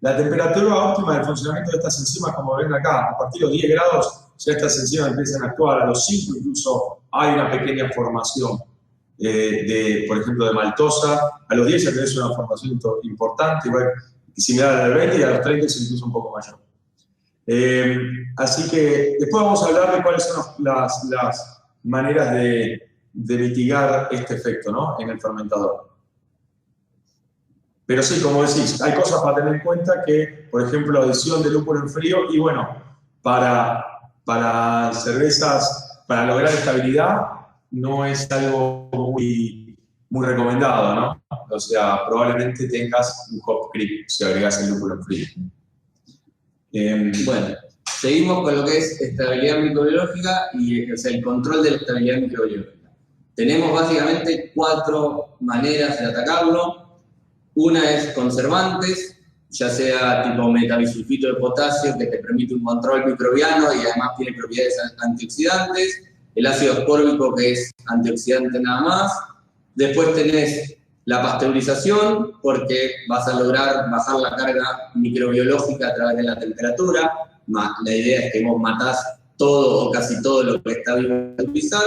S1: la temperatura óptima del funcionamiento de estas enzimas, como ven acá. A partir de los 10 grados ya estas enzimas empiezan a actuar. A los 5 incluso hay una pequeña formación, por ejemplo, de maltosa. A los 10 ya tenés una formación importante, igual similar al 20, y a los 30 es incluso un poco mayor. Así que después vamos a hablar de cuáles son las maneras de mitigar este efecto, ¿no?, en el fermentador. Pero sí, como decís, hay cosas para tener en cuenta que, por ejemplo, adición de lúpulo en frío, y bueno, para cervezas, para lograr estabilidad, no es algo muy recomendado, ¿no? O sea, probablemente tengas un hop creep si agregas el lúpulo en frío.
S3: Bueno, seguimos con lo que es estabilidad microbiológica y el control de la estabilidad microbiológica. Tenemos básicamente 4 maneras de atacarlo. Una es conservantes, ya sea tipo metabisulfito de potasio, que te permite un control microbiano y además tiene propiedades antioxidantes. El ácido ascórbico, que es antioxidante nada más. Después tenés la pasteurización, porque vas a lograr bajar la carga microbiológica a través de la temperatura. La idea es que vos matás todo o casi todo lo que está vivo a utilizar.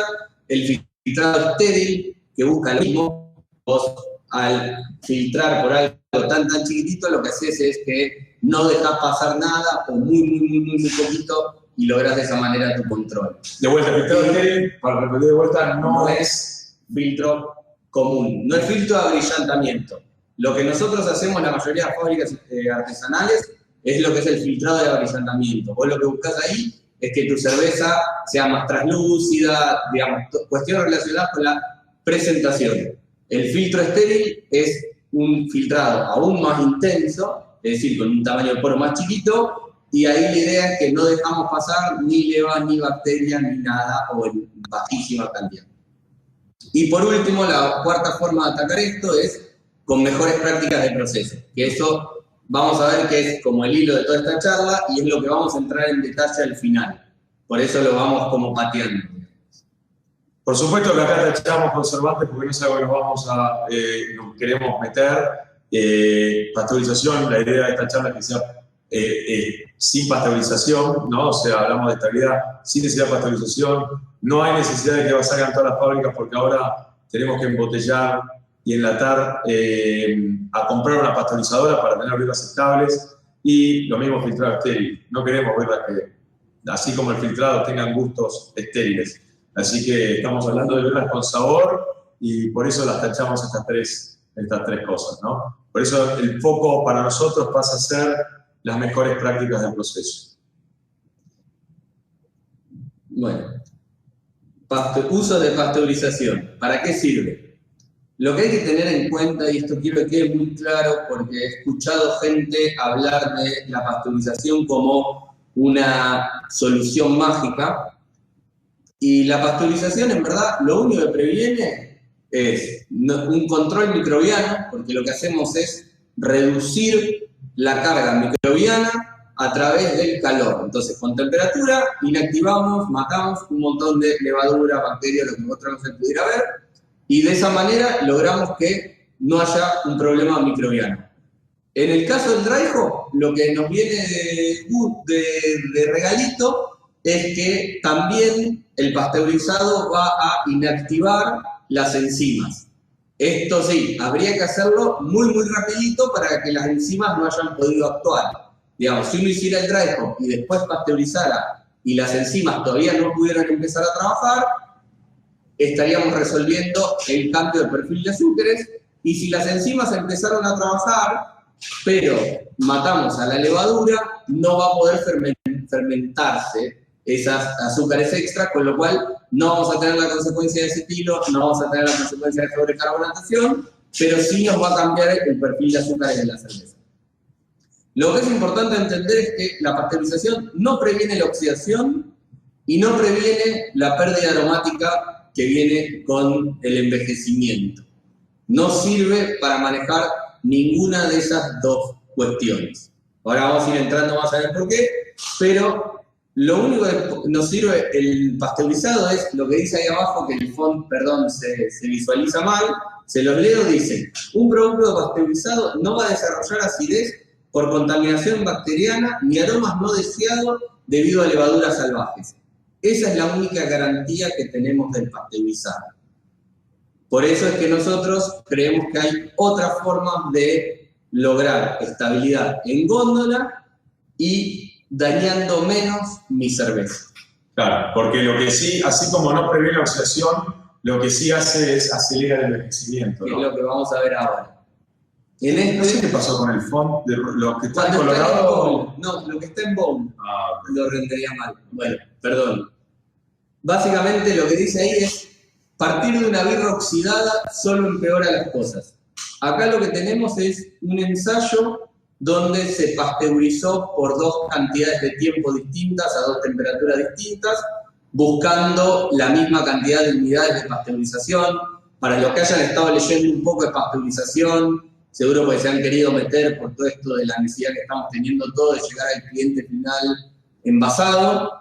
S3: El filtrado estéril, que busca lo mismo. Vos, al filtrar por algo tan chiquitito, lo que haces es que no dejás pasar nada o muy poquito y lográs de esa manera tu control.
S1: De vuelta, el filtrado estéril, para repetir de vuelta, no es
S3: filtro común, no es filtro de abrillantamiento. Lo que nosotros hacemos en la mayoría de las fábricas artesanales es lo que es el filtrado de abrillantamiento. Vos lo que buscás ahí es que tu cerveza sea más translúcida, digamos, cuestiones relacionadas con la presentación. El filtro estéril es un filtrado aún más intenso, es decir, con un tamaño de poro más chiquito, y ahí la idea es que no dejamos pasar ni levas, ni bacterias, ni nada, o en bajísima cantidad. Y por último, la cuarta forma de atacar esto es con mejores prácticas de proceso, que eso vamos a ver que es como el hilo de toda esta charla y es lo que vamos a entrar en detalle al final. Por eso lo vamos como pateando.
S1: Por supuesto que acá tachamos conservantes porque no es algo que nos queremos meter. Pasteurización, la idea de esta charla es que sea sin pasteurización, ¿no? O sea, hablamos de estabilidad sin necesidad de pasteurización. No hay necesidad de que salgan todas las fábricas porque ahora tenemos que embotellar y enlatar, a comprar una pasteurizadora para tener birras estables, y lo mismo filtrado estéril. No queremos birras que, así como el filtrado, tengan gustos estériles. Así que estamos hablando de birras con sabor y por eso las tachamos estas tres cosas, ¿no? Por eso el foco para nosotros pasa a ser las mejores prácticas del proceso.
S3: Bueno, uso de pasteurización. ¿Para qué sirve? Lo que hay que tener en cuenta, y esto quiero que quede muy claro porque he escuchado gente hablar de la pasteurización como una solución mágica, y la pasteurización en verdad lo único que previene es un control microbiano, porque lo que hacemos es reducir la carga microbiana a través del calor. Entonces, con temperatura, inactivamos, matamos un montón de levadura, bacterias, lo que vosotros no se pudiera ver, y de esa manera logramos que no haya un problema microbiano. En el caso del dry hop, lo que nos viene de regalito es que también el pasteurizado va a inactivar las enzimas. Esto sí, habría que hacerlo muy rapidito para que las enzimas no hayan podido actuar. Digamos, si uno hiciera el dry hop y después pasteurizara y las enzimas todavía no pudieran empezar a trabajar, estaríamos resolviendo el cambio de perfil de azúcares, y si las enzimas empezaron a trabajar, pero matamos a la levadura, no va a poder fermentarse esas azúcares extra, con lo cual no vamos a tener la consecuencia de acetilo, no vamos a tener la consecuencia de sobrecarbonatación, pero sí nos va a cambiar el perfil de azúcares de la cerveza. Lo que es importante entender es que la pasteurización no previene la oxidación y no previene la pérdida aromática que viene con el envejecimiento. No sirve para manejar ninguna de esas dos cuestiones. Ahora vamos a ir entrando más a ver por qué, pero lo único que nos sirve el pasteurizado es lo que dice ahí abajo, que el font, perdón, se visualiza mal, se los leo, dice: un producto pasteurizado no va a desarrollar acidez por contaminación bacteriana ni aromas no deseados debido a levaduras salvajes. Esa es la única garantía que tenemos del pasteurizado. Por eso es que nosotros creemos que hay otras formas de lograr estabilidad en góndola y dañando menos mi cerveza.
S1: Claro, porque lo que sí, así como no previene la oxidación, lo que sí hace es acelerar el envejecimiento,
S3: Que
S1: ¿no?
S3: es lo que vamos a ver ahora.
S1: No sé qué pasó con el font de lo que está en
S3: Cuando está en
S1: colorado.
S3: bowl, no, lo que está en bowl,
S1: Ah, ok.
S3: lo rendería mal. Bueno, perdón. Básicamente lo que dice ahí es, partir de una birra oxidada solo empeora las cosas. Acá lo que tenemos es un ensayo donde se pasteurizó por dos cantidades de tiempo distintas, a dos temperaturas distintas, buscando la misma cantidad de unidades de pasteurización. Para los que hayan estado leyendo un poco de pasteurización, seguro que se han querido meter por todo esto de la necesidad que estamos teniendo todos de llegar al cliente final envasado.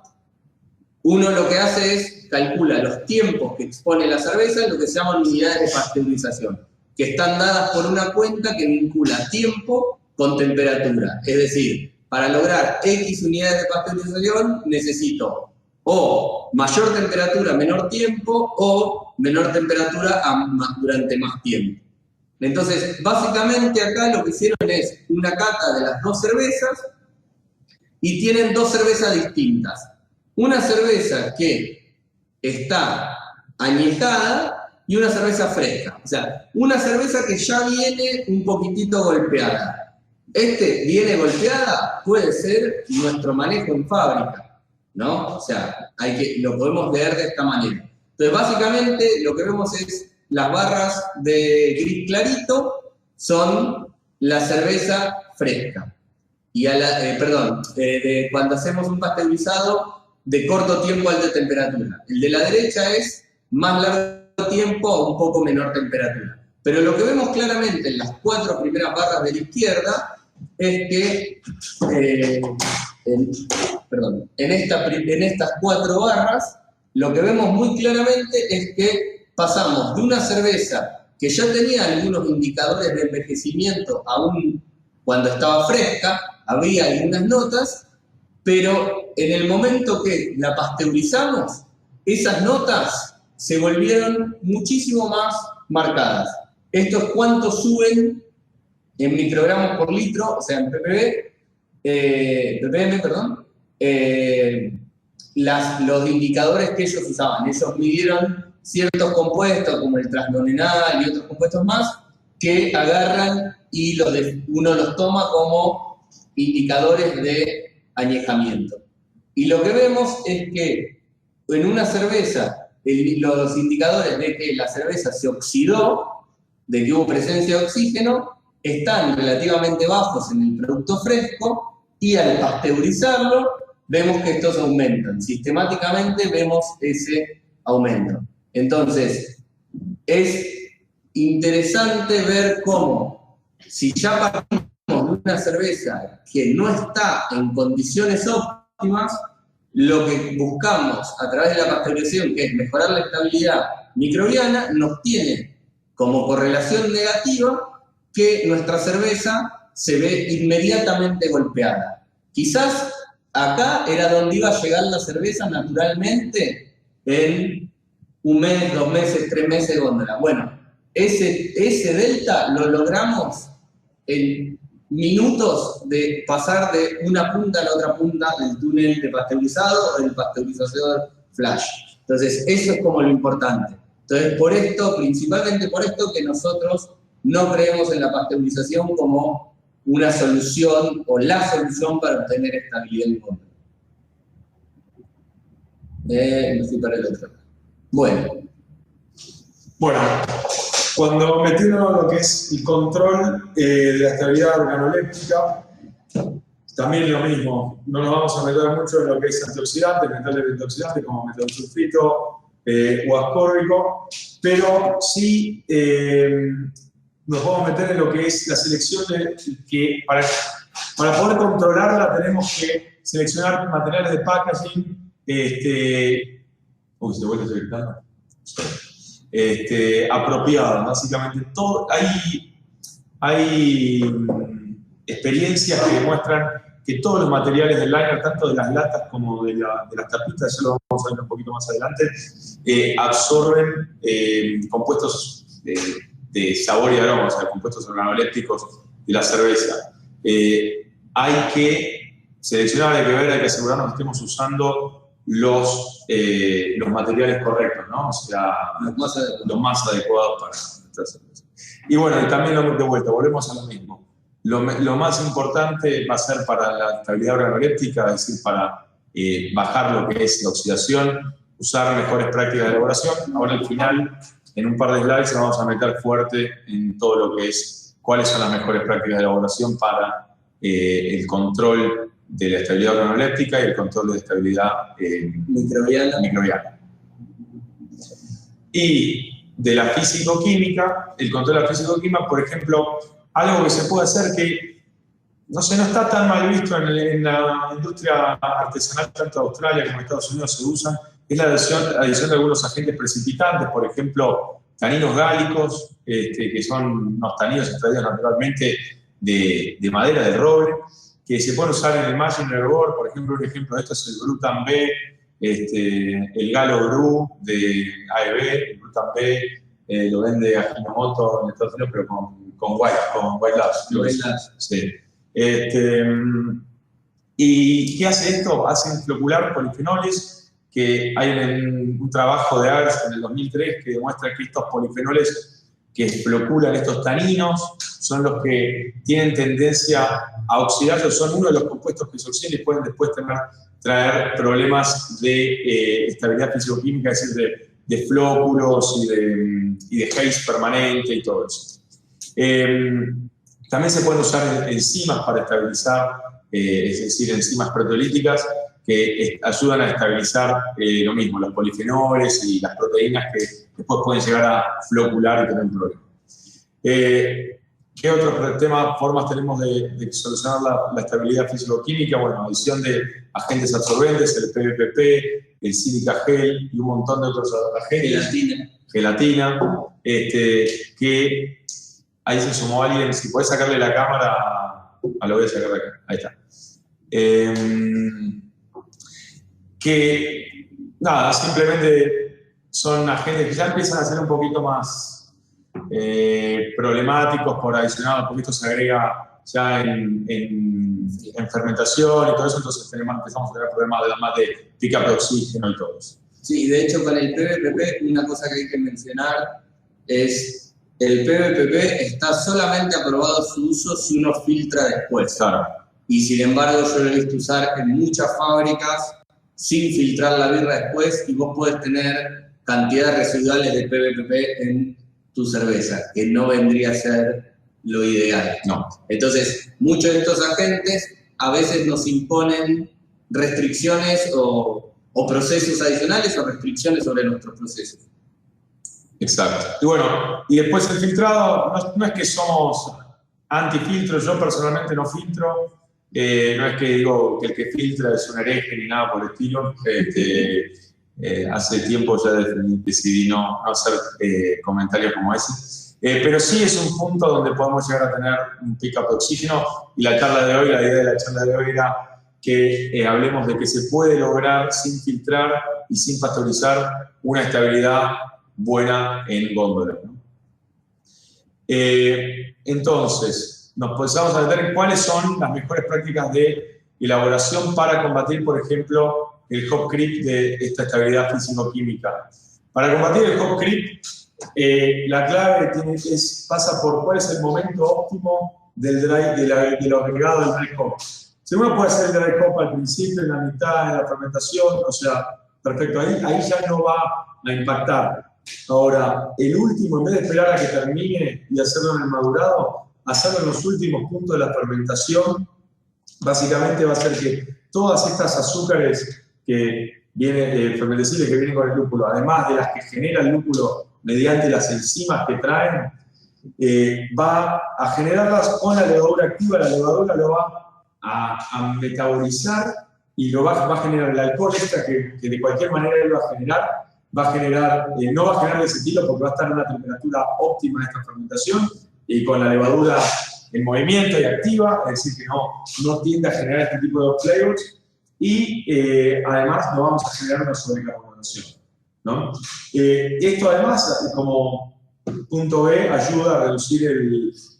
S3: Uno lo que hace es calcula los tiempos que expone la cerveza en lo que se llaman unidades de pasteurización, que están dadas por una cuenta que vincula tiempo con temperatura. Es decir, para lograr X unidades de pasteurización necesito o mayor temperatura, menor tiempo, o menor temperatura durante más tiempo. Entonces, básicamente acá lo que hicieron es una cata de las dos cervezas y tienen dos cervezas distintas. Una cerveza que está añejada y una cerveza fresca. O sea, una cerveza que ya viene un poquitito golpeada. Viene golpeada, puede ser nuestro manejo en fábrica, ¿no? O sea, lo podemos leer de esta manera. Entonces, básicamente, lo que vemos es las barras de gris clarito son la cerveza fresca. Y cuando hacemos un pasteurizado de corto tiempo a alta temperatura. El de la derecha es más largo tiempo a un poco menor temperatura. Pero lo que vemos claramente en las 4 primeras barras de la izquierda es que, en estas 4 barras, lo que vemos muy claramente es que pasamos de una cerveza que ya tenía algunos indicadores de envejecimiento aún cuando estaba fresca, había algunas notas, pero en el momento que la pasteurizamos, esas notas se volvieron muchísimo más marcadas. Esto es cuánto suben en microgramos por litro, o sea, en ppm, los indicadores que ellos usaban. Ellos midieron ciertos compuestos, como el trasnonenal y otros compuestos más, que agarran y uno los toma como indicadores de añejamiento. Y lo que vemos es que en una cerveza, los indicadores de que la cerveza se oxidó, de que hubo presencia de oxígeno, están relativamente bajos en el producto fresco y al pasteurizarlo vemos que estos aumentan. Sistemáticamente vemos ese aumento. Entonces, es interesante ver cómo, si ya partimos de una cerveza que no está en condiciones óptimas, lo que buscamos a través de la pasteurización, que es mejorar la estabilidad microbiana, nos tiene como correlación negativa que nuestra cerveza se ve inmediatamente golpeada. Quizás acá era donde iba a llegar la cerveza naturalmente en 1 mes, 2 meses, 3 meses de góndola. Bueno, ese delta lo logramos en minutos de pasar de una punta a la otra punta del túnel de pasteurizado o del pasteurizador flash. Entonces, eso es como lo importante. Entonces, por esto, principalmente por esto, que nosotros no creemos en la pasteurización como una solución o la solución para obtener estabilidad en góndola. Me fui para el otro. Bueno,
S1: cuando metieron lo que es el control de la estabilidad organoléptica, también lo mismo. No nos vamos a meter mucho en lo que es antioxidantes, metales antioxidantes como metilsulfito o ascórbico, pero sí nos vamos a meter en lo que es la selección que para poder controlarla tenemos que seleccionar materiales de packaging. Se vuelve selectando. Apropiados, básicamente. Hay experiencias que demuestran que todos los materiales del liner, tanto de las latas como de las tapitas, ya lo vamos a ver un poquito más adelante, absorben compuestos de sabor y aroma, o sea, compuestos organolépticos de la cerveza. Hay que seleccionar hay que ver, hay que asegurarnos que estemos usando los materiales correctos, ¿no? O sea, los más adecuados para nuestra cerveza. Y bueno, y también de vuelta, volvemos a lo mismo. Lo más importante va a ser para la estabilidad organoléptica, es decir, para bajar lo que es la oxidación, usar mejores prácticas de elaboración. Ahora al final, en un par de slides, nos vamos a meter fuerte en todo lo que es cuáles son las mejores prácticas de elaboración para el control de la estabilidad organoléptica y el control de estabilidad microbiana. Y de la físico-química, el control de la físico-química, por ejemplo, algo que se puede hacer que no está tan mal visto en la industria artesanal, tanto de Australia como en Estados Unidos se usan, es la adición de algunos agentes precipitantes, por ejemplo, taninos gálicos, que son unos taninos extraídos naturalmente de madera, de roble, que se pueden usar en el Imagine Herbor. Por ejemplo, un ejemplo de esto es el Grutan B, el Galo Gru de AEB. El Grutan B lo vende Ajinomoto en Estados Unidos, pero con White Labs. Sí. ¿Y qué hace esto? Hacen flocular polifenoles, que hay un trabajo de ARS en el 2003 que demuestra que estos polifenoles que floculan estos taninos son los que tienen tendencia a oxidarse, son uno de los compuestos que se oxidan y pueden después traer problemas de estabilidad físico-química, es decir, de flóculos y de haze permanente y todo eso. También se pueden usar enzimas para estabilizar, es decir, enzimas proteolíticas que ayudan a estabilizar lo mismo, los polifenoles y las proteínas que después pueden llegar a flocular y tener un problema. ¿Qué otros formas tenemos de solucionar la estabilidad físico-química? Bueno, adición de agentes absorbentes, el PVPP, el sílica gel y un montón de otros agentes. Gelatina. Que ahí se sumó alguien. Si podés sacarle la cámara, lo voy a sacar de acá. Ahí está. Que nada, simplemente son agentes que ya empiezan a ser un poquito más problemáticos por adicionar, porque esto se agrega ya en fermentación y todo eso, entonces empezamos a tener problemas más de pick-up de oxígeno y todo eso.
S3: Sí, de hecho con el PVPP una cosa que hay que mencionar es el PVPP está solamente aprobado su uso si uno filtra después.
S1: Claro.
S3: Y sin embargo yo lo he visto usar en muchas fábricas sin filtrar la birra después y vos podés tener cantidades residuales de PVPP en tu cerveza, que no vendría a ser lo ideal.
S1: No.
S3: Entonces, muchos de estos agentes a veces nos imponen restricciones o procesos adicionales o restricciones sobre nuestros procesos.
S1: Exacto. Y bueno, y después el filtrado, no es que somos anti-filtro, yo personalmente no filtro, no es que digo que el que filtra es un hereje ni nada por el estilo. Hace tiempo ya decidí no hacer comentarios como ese. Pero sí es un punto donde podemos llegar a tener un pick-up de oxígeno. Y la idea de la charla de hoy era que hablemos de que se puede lograr sin filtrar y sin pasteurizar una estabilidad buena en góndola, ¿no? Entonces, nos empezamos a meter en cuáles son las mejores prácticas de elaboración para combatir, por ejemplo, el hop creep de esta estabilidad físico-química. Para combatir el hop creep, la clave pasa por cuál es el momento óptimo del agregado del dry hop. Si uno puede hacer el dry hop al principio, en la mitad, en la fermentación, o sea, perfecto, ahí ya no va a impactar. Ahora, el último, en vez de esperar a que termine y hacerlo en el madurado, hacerlo en los últimos puntos de la fermentación, básicamente va a hacer que todas estas azúcares fermentecibles que vienen con el lúpulo, además de las que genera el lúpulo mediante las enzimas que traen, va a generarlas con la levadura activa. La levadura lo va a metabolizar y va a generar el alcohol extra que de cualquier manera él va a generar. No va a generar ese estilo porque va a estar en una temperatura óptima de esta fermentación y con la levadura en movimiento y activa, es decir, que no tiende a generar este tipo de flavors. Y además no vamos a generar una sobrecarbonación, ¿no? Esto además, como punto B, ayuda a reducir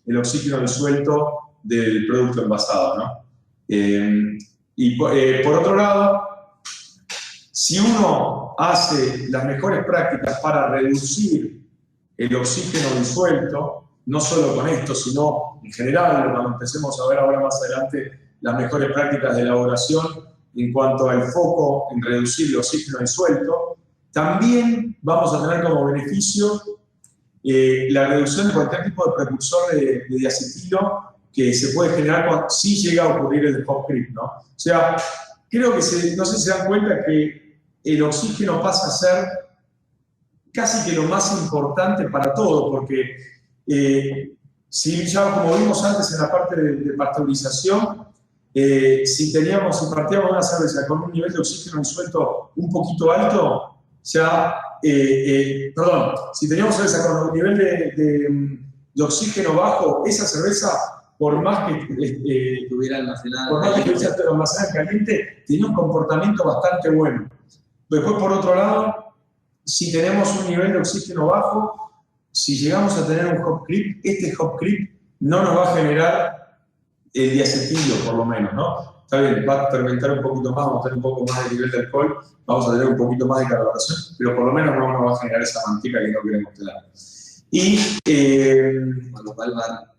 S1: el oxígeno disuelto del producto envasado, ¿no? Y por otro lado, si uno hace las mejores prácticas para reducir el oxígeno disuelto, no solo con esto, sino en general, cuando empecemos a ver ahora más adelante las mejores prácticas de elaboración en cuanto al foco en reducir el oxígeno disuelto, también vamos a tener como beneficio la reducción de cualquier tipo de precursor de diacetilo que se puede generar si llega a ocurrir el hop creep, ¿no? O sea, creo que no sé si se dan cuenta que el oxígeno pasa a ser casi que lo más importante para todo, porque si ya como vimos antes en la parte de pasteurización, si partíamos de una cerveza con un nivel de oxígeno disuelto un poquito alto, ya, perdón, si teníamos cerveza con un nivel de oxígeno bajo, esa cerveza, por más que
S3: estuviera almacenada
S1: en caliente, tenía un comportamiento bastante bueno. Después, por otro lado, si tenemos un nivel de oxígeno bajo, si llegamos a tener un hop creep, este hop creep no nos va a generar el diacetilio, por lo menos, ¿no? Está bien, va a fermentar un poquito más, vamos a tener un poco más de nivel de alcohol, vamos a tener un poquito más de carbonatación, pero por lo menos no nos va a generar esa manteca que no queremos tener. Y
S3: con lo cual va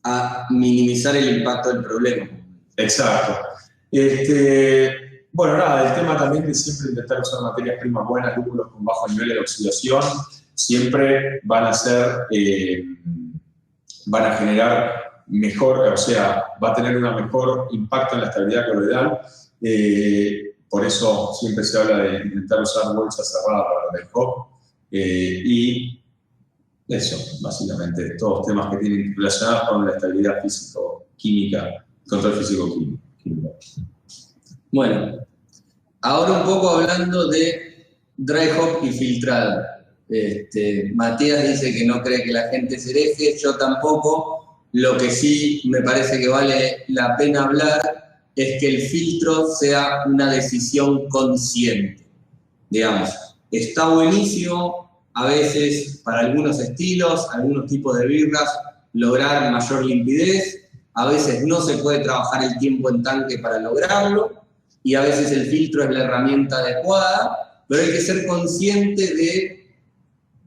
S3: a minimizar el impacto del problema.
S1: Exacto. Bueno, nada, el tema también de siempre intentar usar materias primas buenas, lúpulos con bajo nivel de oxidación, siempre van a generar mejor, o sea, va a tener un mejor impacto en la estabilidad coloidal. Por eso siempre se habla de intentar usar bolsa cerrada para el hop. Y eso, básicamente, todos temas que tienen relacionados con la estabilidad físico-química, control físico-químico.
S3: Bueno, ahora un poco hablando de dry hop y filtrado. Matías dice que no cree que la gente se deje, yo tampoco. Lo que sí me parece que vale la pena hablar es que el filtro sea una decisión consciente. Digamos, está buenísimo a veces para algunos estilos, algunos tipos de birras, lograr mayor limpidez. A veces no se puede trabajar el tiempo en tanque para lograrlo y a veces el filtro es la herramienta adecuada, pero hay que ser consciente de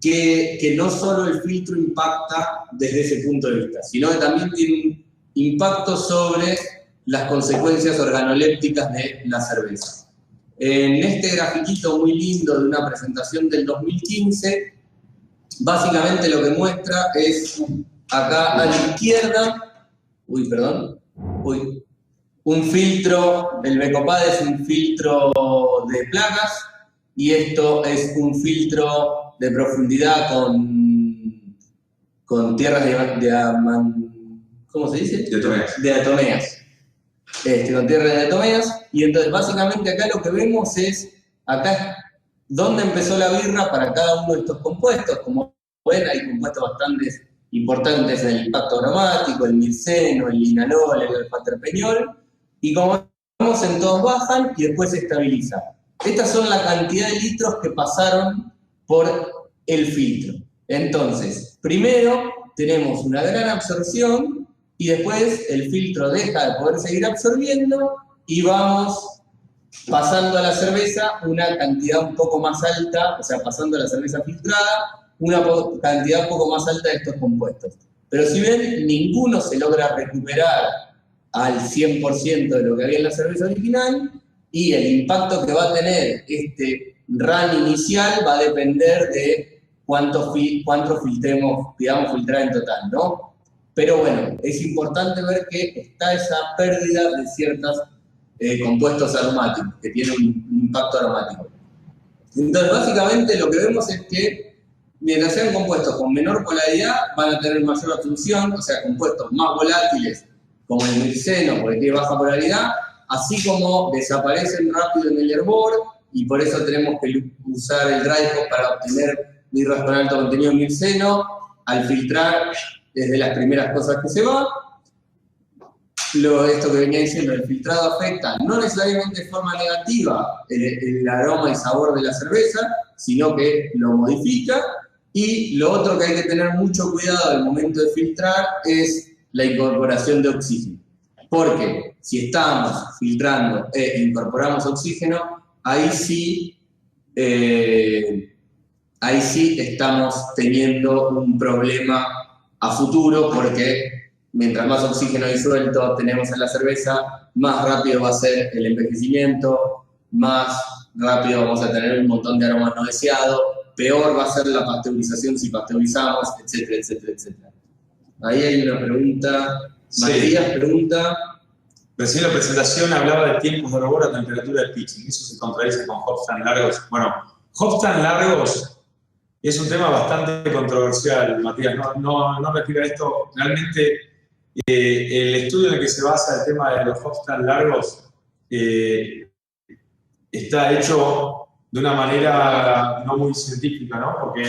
S3: que no solo el filtro impacta desde ese punto de vista, sino que también tiene un impacto sobre las consecuencias organolépticas de la cerveza. En este grafiquito muy lindo de una presentación del 2015, básicamente lo que muestra es, acá a la izquierda, un filtro, el Becopad es un filtro de placas, y esto es un filtro de profundidad con tierras ¿cómo se dice? De atomeas. Con tierras de atomeas, y entonces básicamente acá lo que vemos es, acá dónde empezó la birra para cada uno de estos compuestos. Como ven, hay compuestos bastante importantes en el impacto aromático, el mirceno, el linalol, el alfa-terpeñol, y como vemos en todos bajan y después se estabilizan. Estas son la cantidad de litros que pasaron por el filtro. Entonces, primero tenemos una gran absorción y después el filtro deja de poder seguir absorbiendo y vamos pasando a la cerveza una cantidad un poco más alta, o sea, pasando a la cerveza filtrada, una cantidad un poco más alta de estos compuestos. Pero si ven, ninguno se logra recuperar al 100% de lo que había en la cerveza original, y el impacto que va a tener este run inicial va a depender de cuánto filtremos, digamos, filtrar en total, ¿no? Pero bueno, es importante ver que está esa pérdida de ciertos compuestos aromáticos, que tienen un impacto aromático. Entonces, básicamente lo que vemos es que mientras sean compuestos con menor polaridad, van a tener mayor absorción, o sea, compuestos más volátiles, como el mirceno, porque tiene baja polaridad, así como desaparecen rápido en el hervor, y por eso tenemos que usar el dry hop para obtener birras con alto contenido en mirceno. Al filtrar, desde las primeras cosas que se va. Esto que venía diciendo, el filtrado afecta no necesariamente de forma negativa el aroma y sabor de la cerveza, sino que lo modifica. Y lo otro que hay que tener mucho cuidado al momento de filtrar es la incorporación de oxígeno. Porque si estamos filtrando e incorporamos oxígeno, ahí sí estamos teniendo un problema a futuro, porque mientras más oxígeno disuelto tenemos en la cerveza, más rápido va a ser el envejecimiento, más rápido vamos a tener un montón de aromas no deseados, peor va a ser la pasteurización si pasteurizamos, etcétera, etcétera, etcétera. Ahí hay una pregunta.
S1: Sí.
S3: Matías pregunta.
S1: Recién en la presentación hablaba de tiempos de hervor a temperatura de pitching. Eso se contradice con hops tan largos. Bueno, hops tan largos es un tema bastante controversial, Matías. No refiero a esto. Realmente, el estudio en el que se basa el tema de los hops tan largos está hecho de una manera no muy científica, ¿no? Porque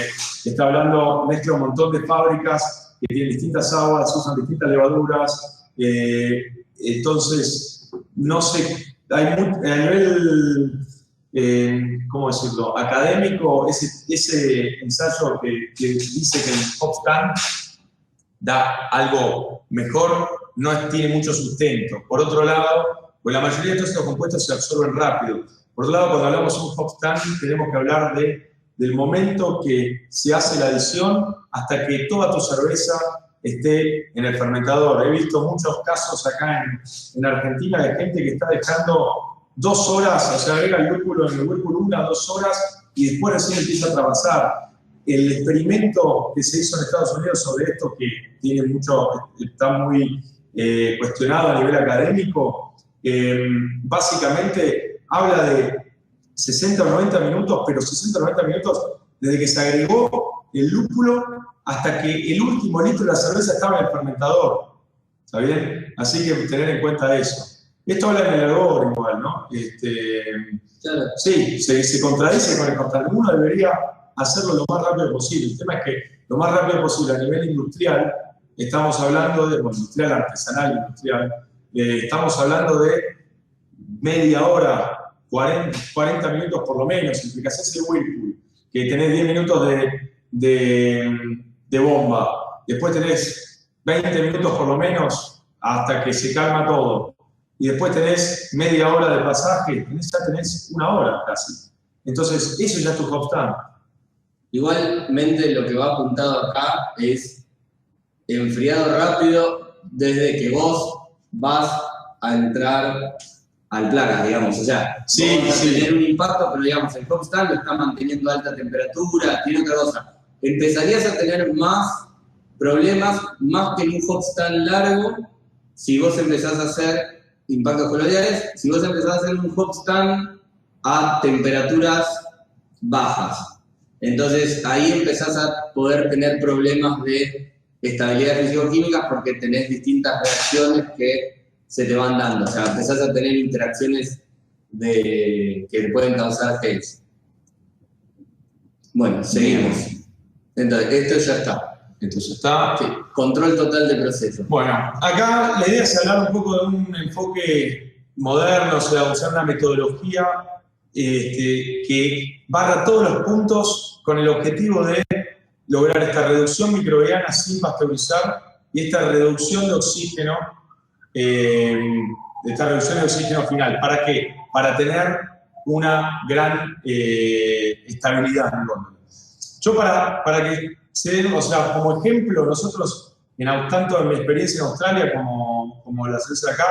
S1: está hablando, mezcla un montón de fábricas que tienen distintas aguas, usan distintas levaduras. Entonces, no sé, a nivel, ¿cómo decirlo?, académico, ese ensayo que dice que el hops tan da algo mejor, no tiene mucho sustento. Por otro lado, pues la mayoría de todos estos compuestos se absorben rápido. Por otro lado, cuando hablamos de un hops tan, tenemos que hablar del momento que se hace la adición hasta que toda tu cerveza esté en el fermentador. He visto muchos casos acá en Argentina de gente que está dejando 2 horas, o sea, agrega el lúpulo en el whirlpool 1 a 2 horas y después recién empieza a trabajar. El experimento que se hizo en Estados Unidos sobre esto, que tiene mucho, está muy cuestionado a nivel académico, básicamente habla de 60 o 90 minutos, pero 60 o 90 minutos desde que se agregó el lúpulo hasta que el último litro de la cerveza estaba en el fermentador. ¿Está bien? Así que tener en cuenta eso. Esto habla en el hervor igual, ¿no?
S3: Claro.
S1: Sí, se contradice con el constante. Uno debería hacerlo lo más rápido posible. El tema es que lo más rápido posible a nivel industrial, estamos hablando de, bueno, industrial, artesanal, industrial, estamos hablando de media hora, 40 minutos por lo menos, entre que haces el whirlpool, que tenés 10 minutos de bomba, después tenés 20 minutos por lo menos hasta que se calma todo, y después tenés media hora de pasaje, ya tenés 1 hora casi. Entonces, eso ya es tu hops tan.
S3: Igualmente lo que va apuntado acá es enfriado rápido desde que vos vas a entrar al placa, digamos. O sea,
S1: sí,
S3: vas a tener un impacto, pero digamos, el hops tan lo está manteniendo a alta temperatura, tiene otra cosa. Empezarías a tener más problemas, más que en un hops tan largo, si vos empezás a hacer impactos coloidales, si vos empezás a hacer un hops tan a temperaturas bajas. Entonces ahí empezás a poder tener problemas de estabilidad físico-química porque tenés distintas reacciones que se te van dando. O sea, empezás a tener interacciones que pueden causar haze. Bueno, seguimos. Entonces, esto ya está.
S1: Entonces está.
S3: Sí, control total de proceso.
S1: Bueno, acá la idea es hablar un poco de un enfoque moderno, o sea, usar una metodología que barra todos los puntos con el objetivo de lograr esta reducción microbiana sin pasteurizar y esta reducción de oxígeno, final. ¿Para qué? Para tener una gran estabilidad en el góndola. Yo para que se den, o sea, como ejemplo, nosotros, tanto en mi experiencia en Australia como la cerveza de acá,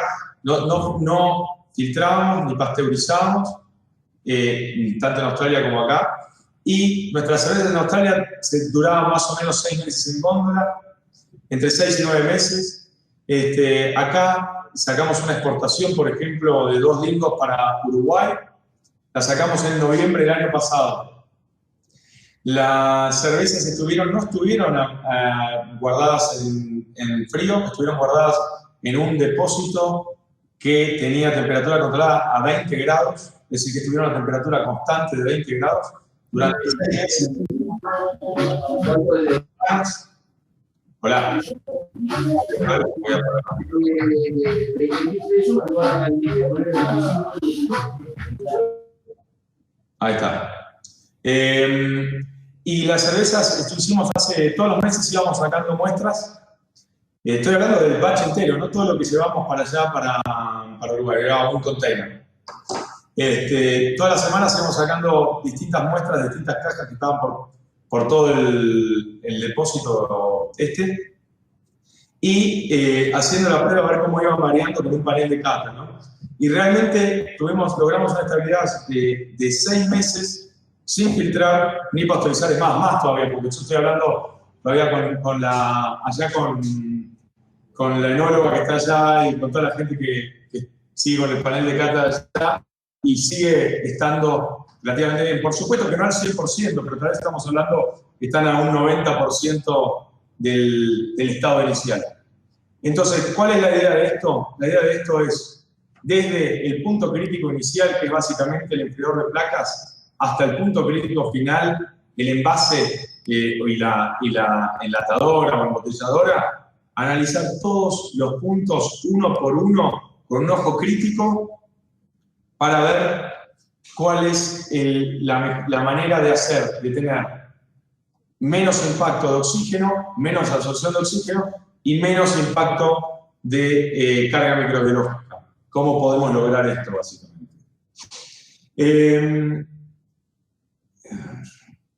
S1: no filtrábamos ni pasteurizamos, tanto en Australia como acá, y nuestras cervezas en Australia duraban más o menos 6 meses en góndola, entre 6 y 9 meses. Acá sacamos una exportación, por ejemplo, de 2 lingos para Uruguay, la sacamos en noviembre del año pasado. Las cervezas no estuvieron guardadas en frío, estuvieron guardadas en un depósito que tenía temperatura controlada a 20 grados, es decir, que estuvieron a temperatura constante de 20 grados durante 6 meses. Hola. Ahí está. Y las cervezas, esto hicimos todos los meses íbamos sacando muestras Estoy hablando del batch entero, no todo lo que llevamos para allá, para Uruguay, era un container. Todas las semanas seguimos sacando distintas muestras, distintas cajas que estaban por todo el depósito y haciendo la prueba a ver cómo iban variando con un panel de cata, ¿no? Y realmente logramos una estabilidad de 6 meses sin filtrar ni pasteurizar, es más todavía, porque yo estoy hablando todavía con la enóloga que está allá y con toda la gente que sigue con el panel de cata allá y sigue estando relativamente bien. Por supuesto que no al 100%, pero tal vez estamos hablando que están a un 90% del estado inicial. Entonces, ¿cuál es la idea de esto? La idea de esto es, desde el punto crítico inicial, que es básicamente el enfriador de placas, hasta el punto crítico final, el envase y la enlatadora o embotelladora, analizar todos los puntos uno por uno con un ojo crítico para ver cuál es la manera de tener menos impacto de oxígeno, menos absorción de oxígeno y menos impacto de carga microbiológica. ¿Cómo podemos lograr esto, básicamente?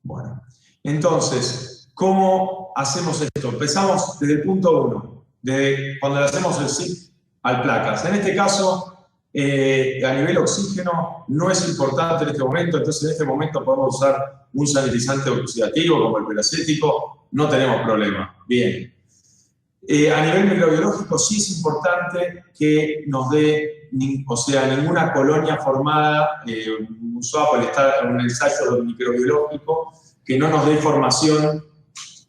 S1: Bueno, entonces, ¿cómo hacemos esto? Empezamos desde el punto 1, de cuando le hacemos el SIP al placas. En este caso, a nivel oxígeno no es importante en este momento, entonces en este momento podemos usar un sanitizante oxidativo como el peracético, no tenemos problema. Bien. A nivel microbiológico sí es importante que nos dé, ninguna colonia formada, un swap, un ensayo microbiológico, que no nos dé formación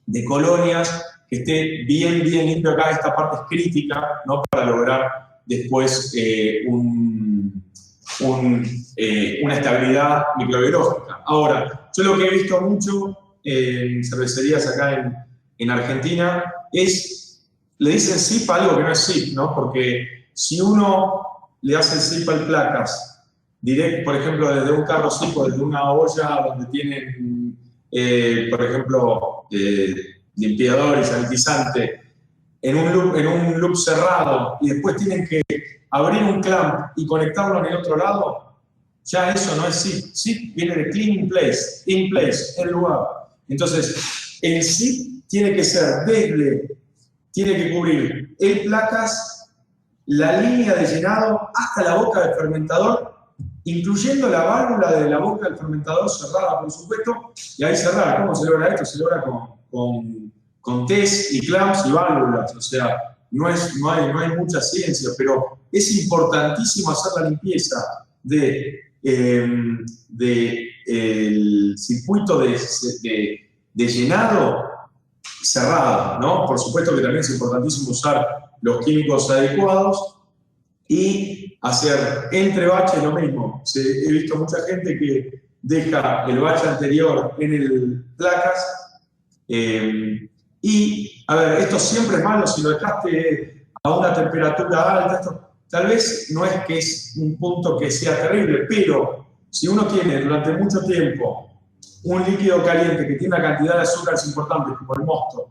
S1: de colonias, que esté bien limpio acá. Esta parte es crítica, ¿no? Para lograr después una estabilidad microbiológica. Ahora, yo lo que he visto mucho en cervecerías acá en Argentina es, le dicen SIP a algo que no es SIP, ¿no? Porque si uno le hace el SIP al placas, directo, por ejemplo, desde un carro SIP o desde una olla donde tienen, por ejemplo, limpiador y sanitizante, en un loop cerrado, y después tienen que abrir un clamp y conectarlo en el otro lado, ya eso no es SIP. SIP viene de clean in place, el lugar. Entonces, el SIP tiene que ser tiene que cubrir el placas, la línea de llenado hasta la boca del fermentador, incluyendo la válvula de la boca del fermentador cerrada, por supuesto, y ahí cerrada. ¿Cómo se logra esto? Se logra con test y clamps y válvulas, o sea, no hay mucha ciencia, pero es importantísimo hacer la limpieza del circuito de llenado cerrado, ¿no? Por supuesto que también es importantísimo usar los químicos adecuados y hacer entre baches lo mismo. He visto mucha gente que deja el bache anterior en el placas y, a ver, esto siempre es malo si lo dejaste a una temperatura alta. Tal vez no es que es un punto que sea terrible, pero si uno tiene durante mucho tiempo un líquido caliente que tiene una cantidad de azúcares importantes, como el mosto,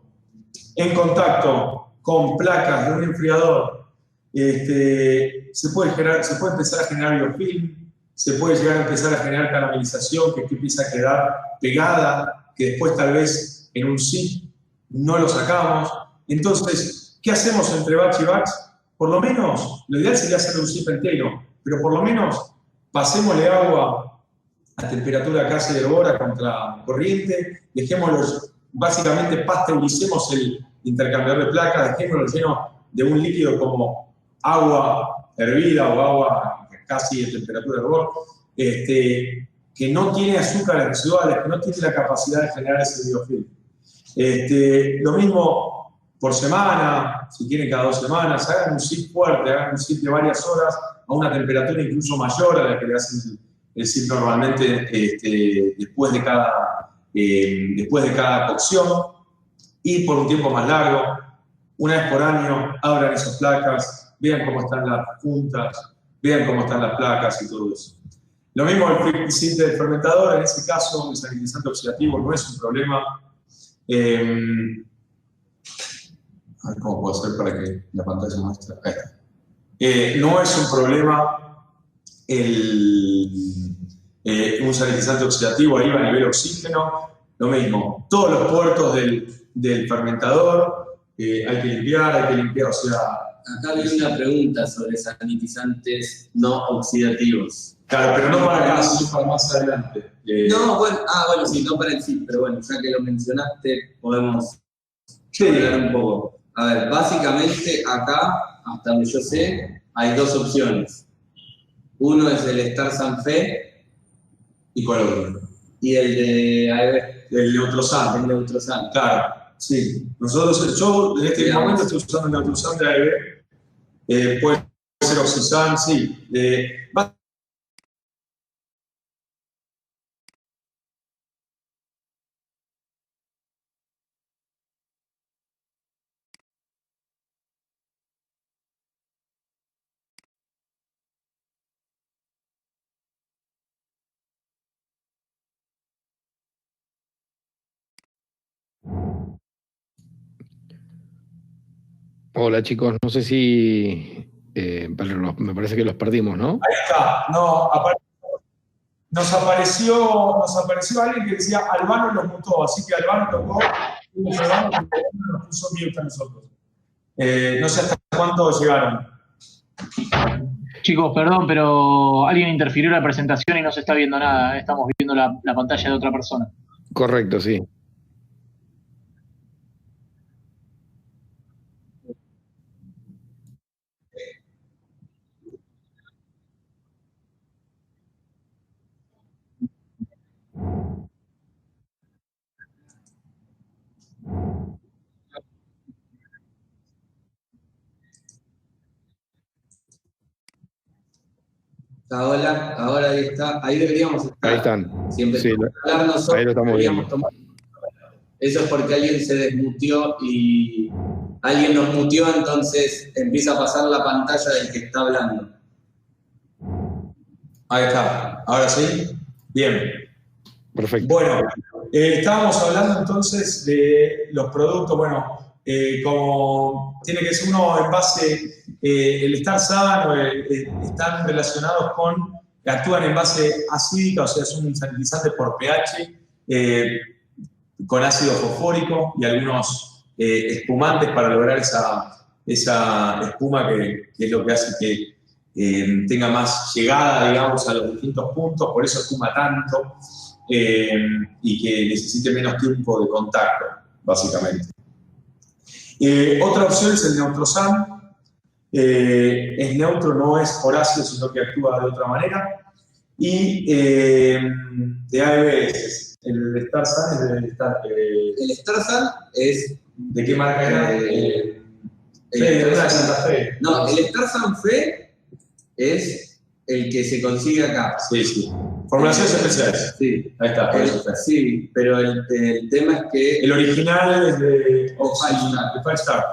S1: en contacto con placas de un enfriador, se puede empezar a generar biofilm, se puede llegar a empezar a generar caramelización que empieza a quedar pegada, que después tal vez en un SIP no lo sacamos. Entonces, ¿qué hacemos entre batch y batch? Por lo menos, lo ideal sería hacer un SIP entero, pero por lo menos pasémosle agua a temperatura casi de hora contra corriente, dejémoslo, básicamente pasteuricemos el intercambiador de placas, dejémoslo lleno de un líquido como agua hervida o agua casi de temperatura de hervor, que no tiene azúcares residuales, que no tiene la capacidad de generar ese biofilm. Lo mismo por semana, si quieren cada 2 semanas, hagan un SIP fuerte, hagan un SIP de varias horas a una temperatura incluso mayor a la que le hacen el SIP normalmente después de cada cocción y por un tiempo más largo. Una vez por año, abran esas placas, vean cómo están las puntas, vean cómo están las placas y todo eso. Lo mismo el SIP del fermentador, en ese caso el sanitizante oxidativo no es un problema. A ver cómo puedo hacer para que la pantalla muestre. Ahí está. No es un problema un sanitizante oxidativo ahí va a nivel oxígeno. Lo mismo, todos los puertos del fermentador hay que limpiar, o sea...
S3: Acá viene una pregunta sobre sanitizantes no oxidativos.
S1: Claro, pero no para acá, sino para más adelante.
S3: No, bueno, sí, no para el sí, pero bueno, ya que lo mencionaste, podemos hablar un poco. A ver, básicamente acá, hasta donde yo sé, hay dos opciones. Uno es el Star Sanfe.
S1: ¿Y cuál otro?
S3: Y el de AEB.
S1: El Neutrosan.
S3: El Neutrosan.
S1: Claro, sí. Yo en este momento estoy usando el Neutrosan de AEB. Puede ser Oxisan, sí.
S5: Hola chicos, no sé si me parece que los perdimos, ¿no?
S1: Ahí está. No, nos apareció alguien que decía Albano los mutó, así que Albano tocó y nos puso mute a nosotros. No sé hasta cuánto llegaron.
S4: Chicos, perdón, pero alguien interfirió en la presentación y no se está viendo nada. Estamos viendo la pantalla de otra persona.
S5: Correcto, sí.
S3: Hola, ahora ahí está, ahí deberíamos estar.
S5: Ahí están.
S3: Siempre
S5: Sí,
S3: hablar nosotros,
S5: ahí lo estamos viendo.
S3: Eso es porque alguien se desmutió y alguien nos mutió, entonces empieza a pasar la pantalla del que está hablando.
S1: Ahí está. Ahora sí. Bien.
S5: Perfecto.
S1: Bueno, estábamos hablando entonces de los productos. Bueno, como tiene que ser uno en base, el estar sano, están relacionados actúan en base acídica, o sea, es un sanitizante por pH, con ácido fosfórico y algunos espumantes para lograr esa espuma que es lo que hace que tenga más llegada, digamos, a los distintos puntos, por eso espuma tanto y que necesite menos tiempo de contacto, básicamente. Otra opción es el Neutrosan. Es neutro, no es por ácido, sino que actúa de otra manera. Y de AEB, el Star San es del Star.
S3: El Star San es.
S1: ¿De qué marca era?
S3: El
S1: Santa Fe.
S3: No, el Star Sanfe es el que se consigue acá.
S1: Sí, sí. Formulaciones especiales.
S3: Sí.
S1: Ahí está.
S3: Sí, pero el tema es que.
S1: El original es de.
S3: Five Star.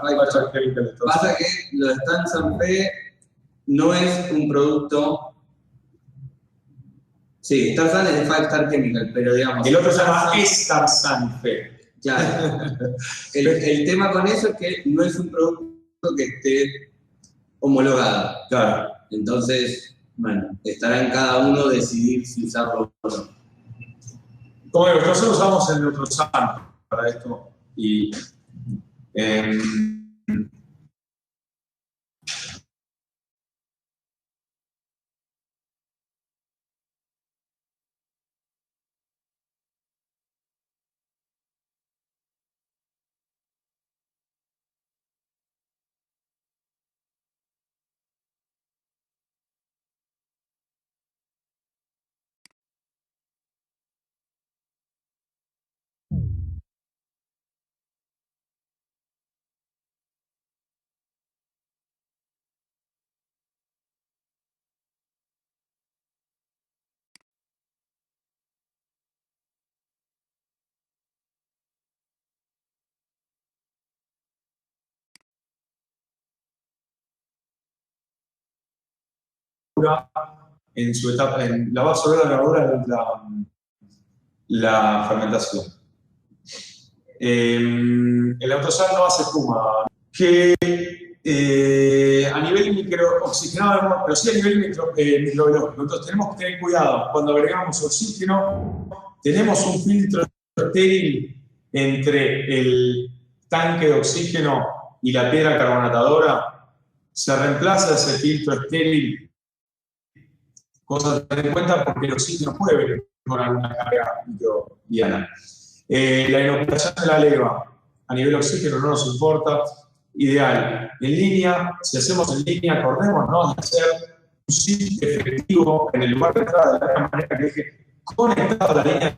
S1: Chemical.
S3: Pasa que lo de Star Sanfe no es un producto. Sí, Star San es de Five Star Chemical, pero digamos.
S1: El otro se llama Star Sanfe.
S3: Claro. El tema con eso es que no es un producto que esté homologado.
S1: Claro.
S3: Entonces, bueno, estará en cada uno decidir si usarlo o no.
S1: Como digo, nosotros usamos el Neutrosan para esto y en su etapa, la va a absorber la levadura durante la fermentación. El Neutrosan no hace espuma, que a nivel microoxigenado, no, pero sí a nivel microbiológico. Entonces tenemos que tener cuidado. Cuando agregamos oxígeno, tenemos un filtro estéril entre el tanque de oxígeno y la piedra carbonatadora. Se reemplaza ese filtro estéril, cosa a tener en cuenta porque el oxígeno puede venir con alguna carga microbiana. La inoculación de la leva a nivel oxígeno no nos importa. Ideal. En línea, si hacemos en línea, acordémonos de hacer un sitio efectivo en el lugar de entrada de la manera que deje conectado a la línea,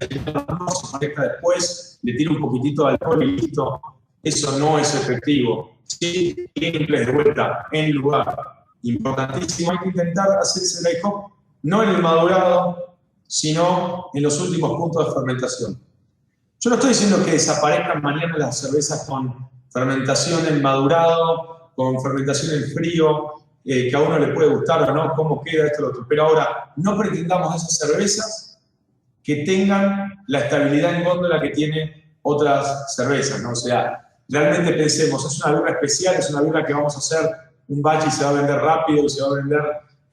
S1: no se conecta después, le tira un poquitito de alcohol y listo. Eso no es efectivo. Sí, simple de vuelta en el lugar. Importantísimo, hay que intentar hacer ese dry hop no en el madurado, sino en los últimos puntos de fermentación. Yo no estoy diciendo que desaparezcan mañana las cervezas con fermentación en madurado, con fermentación en frío, que a uno le puede gustar o no, cómo queda esto o lo otro. Pero ahora, no pretendamos esas cervezas que tengan la estabilidad en góndola que tiene otras cervezas, ¿no? O sea, realmente pensemos, es una birra especial, es una birra que vamos a hacer un batch y se va a vender rápido y se va a vender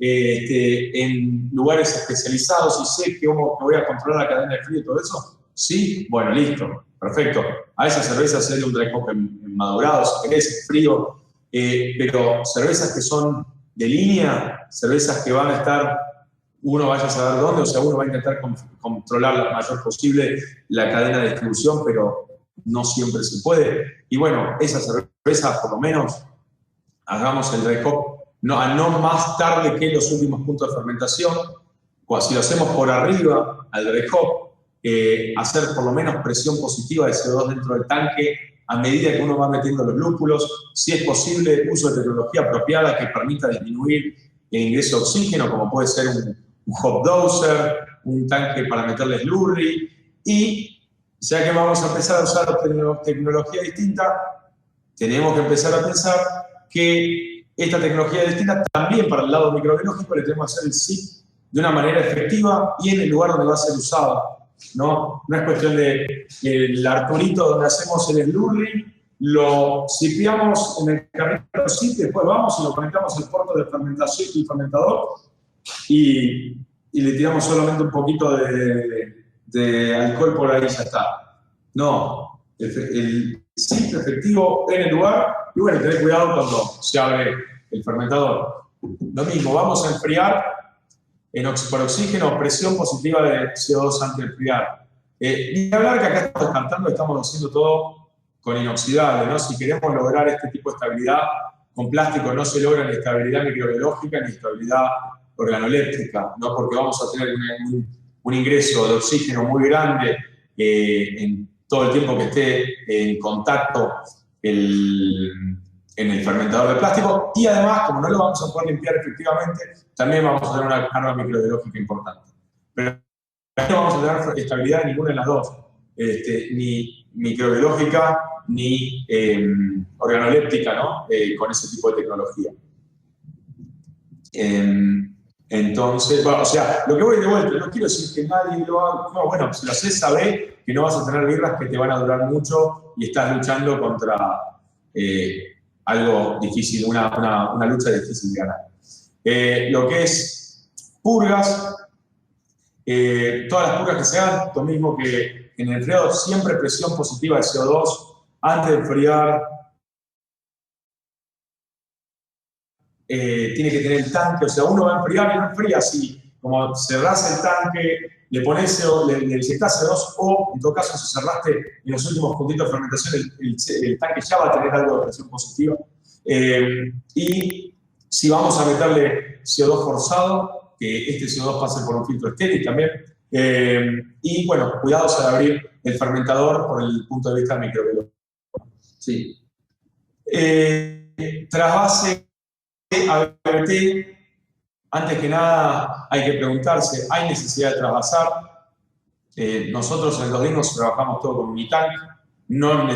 S1: en lugares especializados y sé que voy a controlar la cadena de frío y todo eso. Sí, bueno, listo, perfecto. A esa cerveza hacerle un dry hop en madurado, si querés, en frío, pero cervezas que son de línea, cervezas que van a estar, uno vaya a saber dónde, o sea, uno va a intentar controlar lo mayor posible la cadena de distribución, pero no siempre se puede. Y bueno, esa cerveza, por lo menos, hagamos el dry hop no más tarde que los últimos puntos de fermentación, o si lo hacemos por arriba al dry hop, hacer por lo menos presión positiva de CO2 dentro del tanque a medida que uno va metiendo los lúpulos, si es posible, uso de tecnología apropiada que permita disminuir el ingreso de oxígeno, como puede ser un hop doser, un tanque para meterle slurry, y ya que vamos a empezar a usar tecnología distinta, tenemos que empezar a pensar que esta tecnología distinta también para el lado microbiológico le tenemos que hacer el SIP de una manera efectiva y en el lugar donde va a ser usada. No es cuestión de el Arturito donde hacemos el slurry, lo sipeamos en el carrito de SIP, después vamos y lo conectamos al puerto de fermentación y fermentador y le tiramos solamente un poquito de alcohol por ahí y ya está. No, el SIP efectivo en el lugar y bueno, tener cuidado cuando se abre el fermentador. Lo mismo, vamos a enfriar por oxígeno, presión positiva de CO2 antes de enfriar. Ni hablar que acá estamos descartando, estamos haciendo todo con inoxidable, ¿no? Si queremos lograr este tipo de estabilidad, con plástico no se logra ni estabilidad microbiológica ni estabilidad organoléptica, ¿no? Porque vamos a tener un ingreso de oxígeno muy grande en todo el tiempo que esté en contacto en el fermentador de plástico y además, como no lo vamos a poder limpiar efectivamente, también vamos a tener una carga microbiológica importante. Pero no vamos a tener estabilidad en ninguna de las dos, ni microbiológica ni organoléptica, ¿no? Con ese tipo de tecnología. Entonces, bueno, o sea, lo que voy de vuelta, no quiero decir que nadie lo haga, no, bueno, si lo haces, sabés que no vas a tener birras que te van a durar mucho y estás luchando contra algo difícil, una lucha difícil de ganar. Lo que es purgas, todas las purgas que se hagan, lo mismo que en el enfriado, siempre presión positiva de CO2 antes de enfriar. Tiene que tener el tanque, o sea, uno va a enfriar y no enfría así, como cerrás el tanque, le pones le inyectás CO2 o, en todo caso, si cerraste en los últimos puntitos de fermentación, el tanque ya va a tener algo de presión positiva. Y si vamos a meterle CO2 forzado, que este CO2 pase por un filtro estéril también. Y bueno, cuidados al abrir el fermentador por el punto de vista microbiológico. Sí. Trasvase ABT, antes que nada hay que preguntarse, ¿hay necesidad de trasvasar? Nosotros en los Dingos trabajamos todo con Unitank, no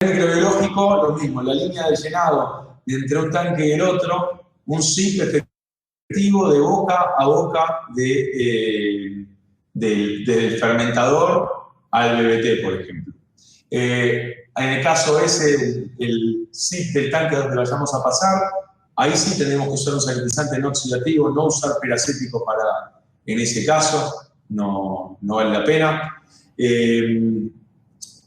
S1: microbiológico, lo mismo, la línea de llenado entre un tanque y el otro, un SIP efectivo de boca a boca del fermentador al BBT, por ejemplo. En el caso ese, el SIP del tanque donde lo vayamos a pasar, ahí sí tenemos que usar un sanitizante no oxidativo, no usar peracético en ese caso, no vale la pena.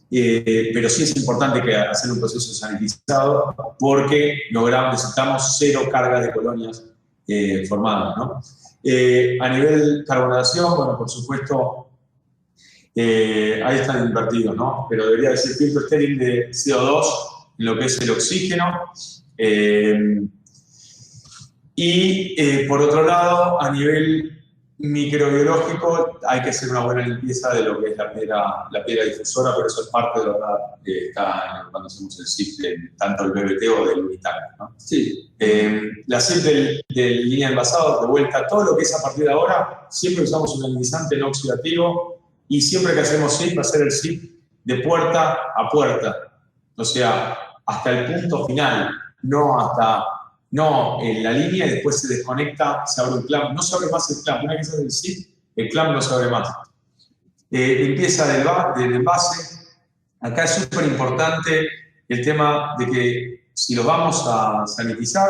S1: Pero sí es importante hacer un proceso sanitizado porque necesitamos 0 cargas de colonias formadas, ¿no? A nivel carbonatación, bueno, por supuesto, ahí están invertidos, ¿no? Pero debería de ser filtro estéril de CO2 en lo que es el oxígeno. Por otro lado, a nivel microbiológico, hay que hacer una buena limpieza de lo que es la piedra difusora, pero eso es parte de lo que está cuando hacemos el SIP, tanto el BBT o del unitanque, ¿no?
S3: Sí.
S1: La SIP de línea de envasado, de vuelta, todo lo que es a partir de ahora, siempre usamos un analizante no oxidativo y siempre que hacemos SIP, va a ser el SIP de puerta a puerta, o sea, hasta el punto final, no en la línea y después se desconecta, se abre un clamp. No se abre más el clamp. Una vez que se abre el SIP, el clamp no se abre más. Limpieza del envase. Acá es súper importante el tema de que si los vamos a sanitizar,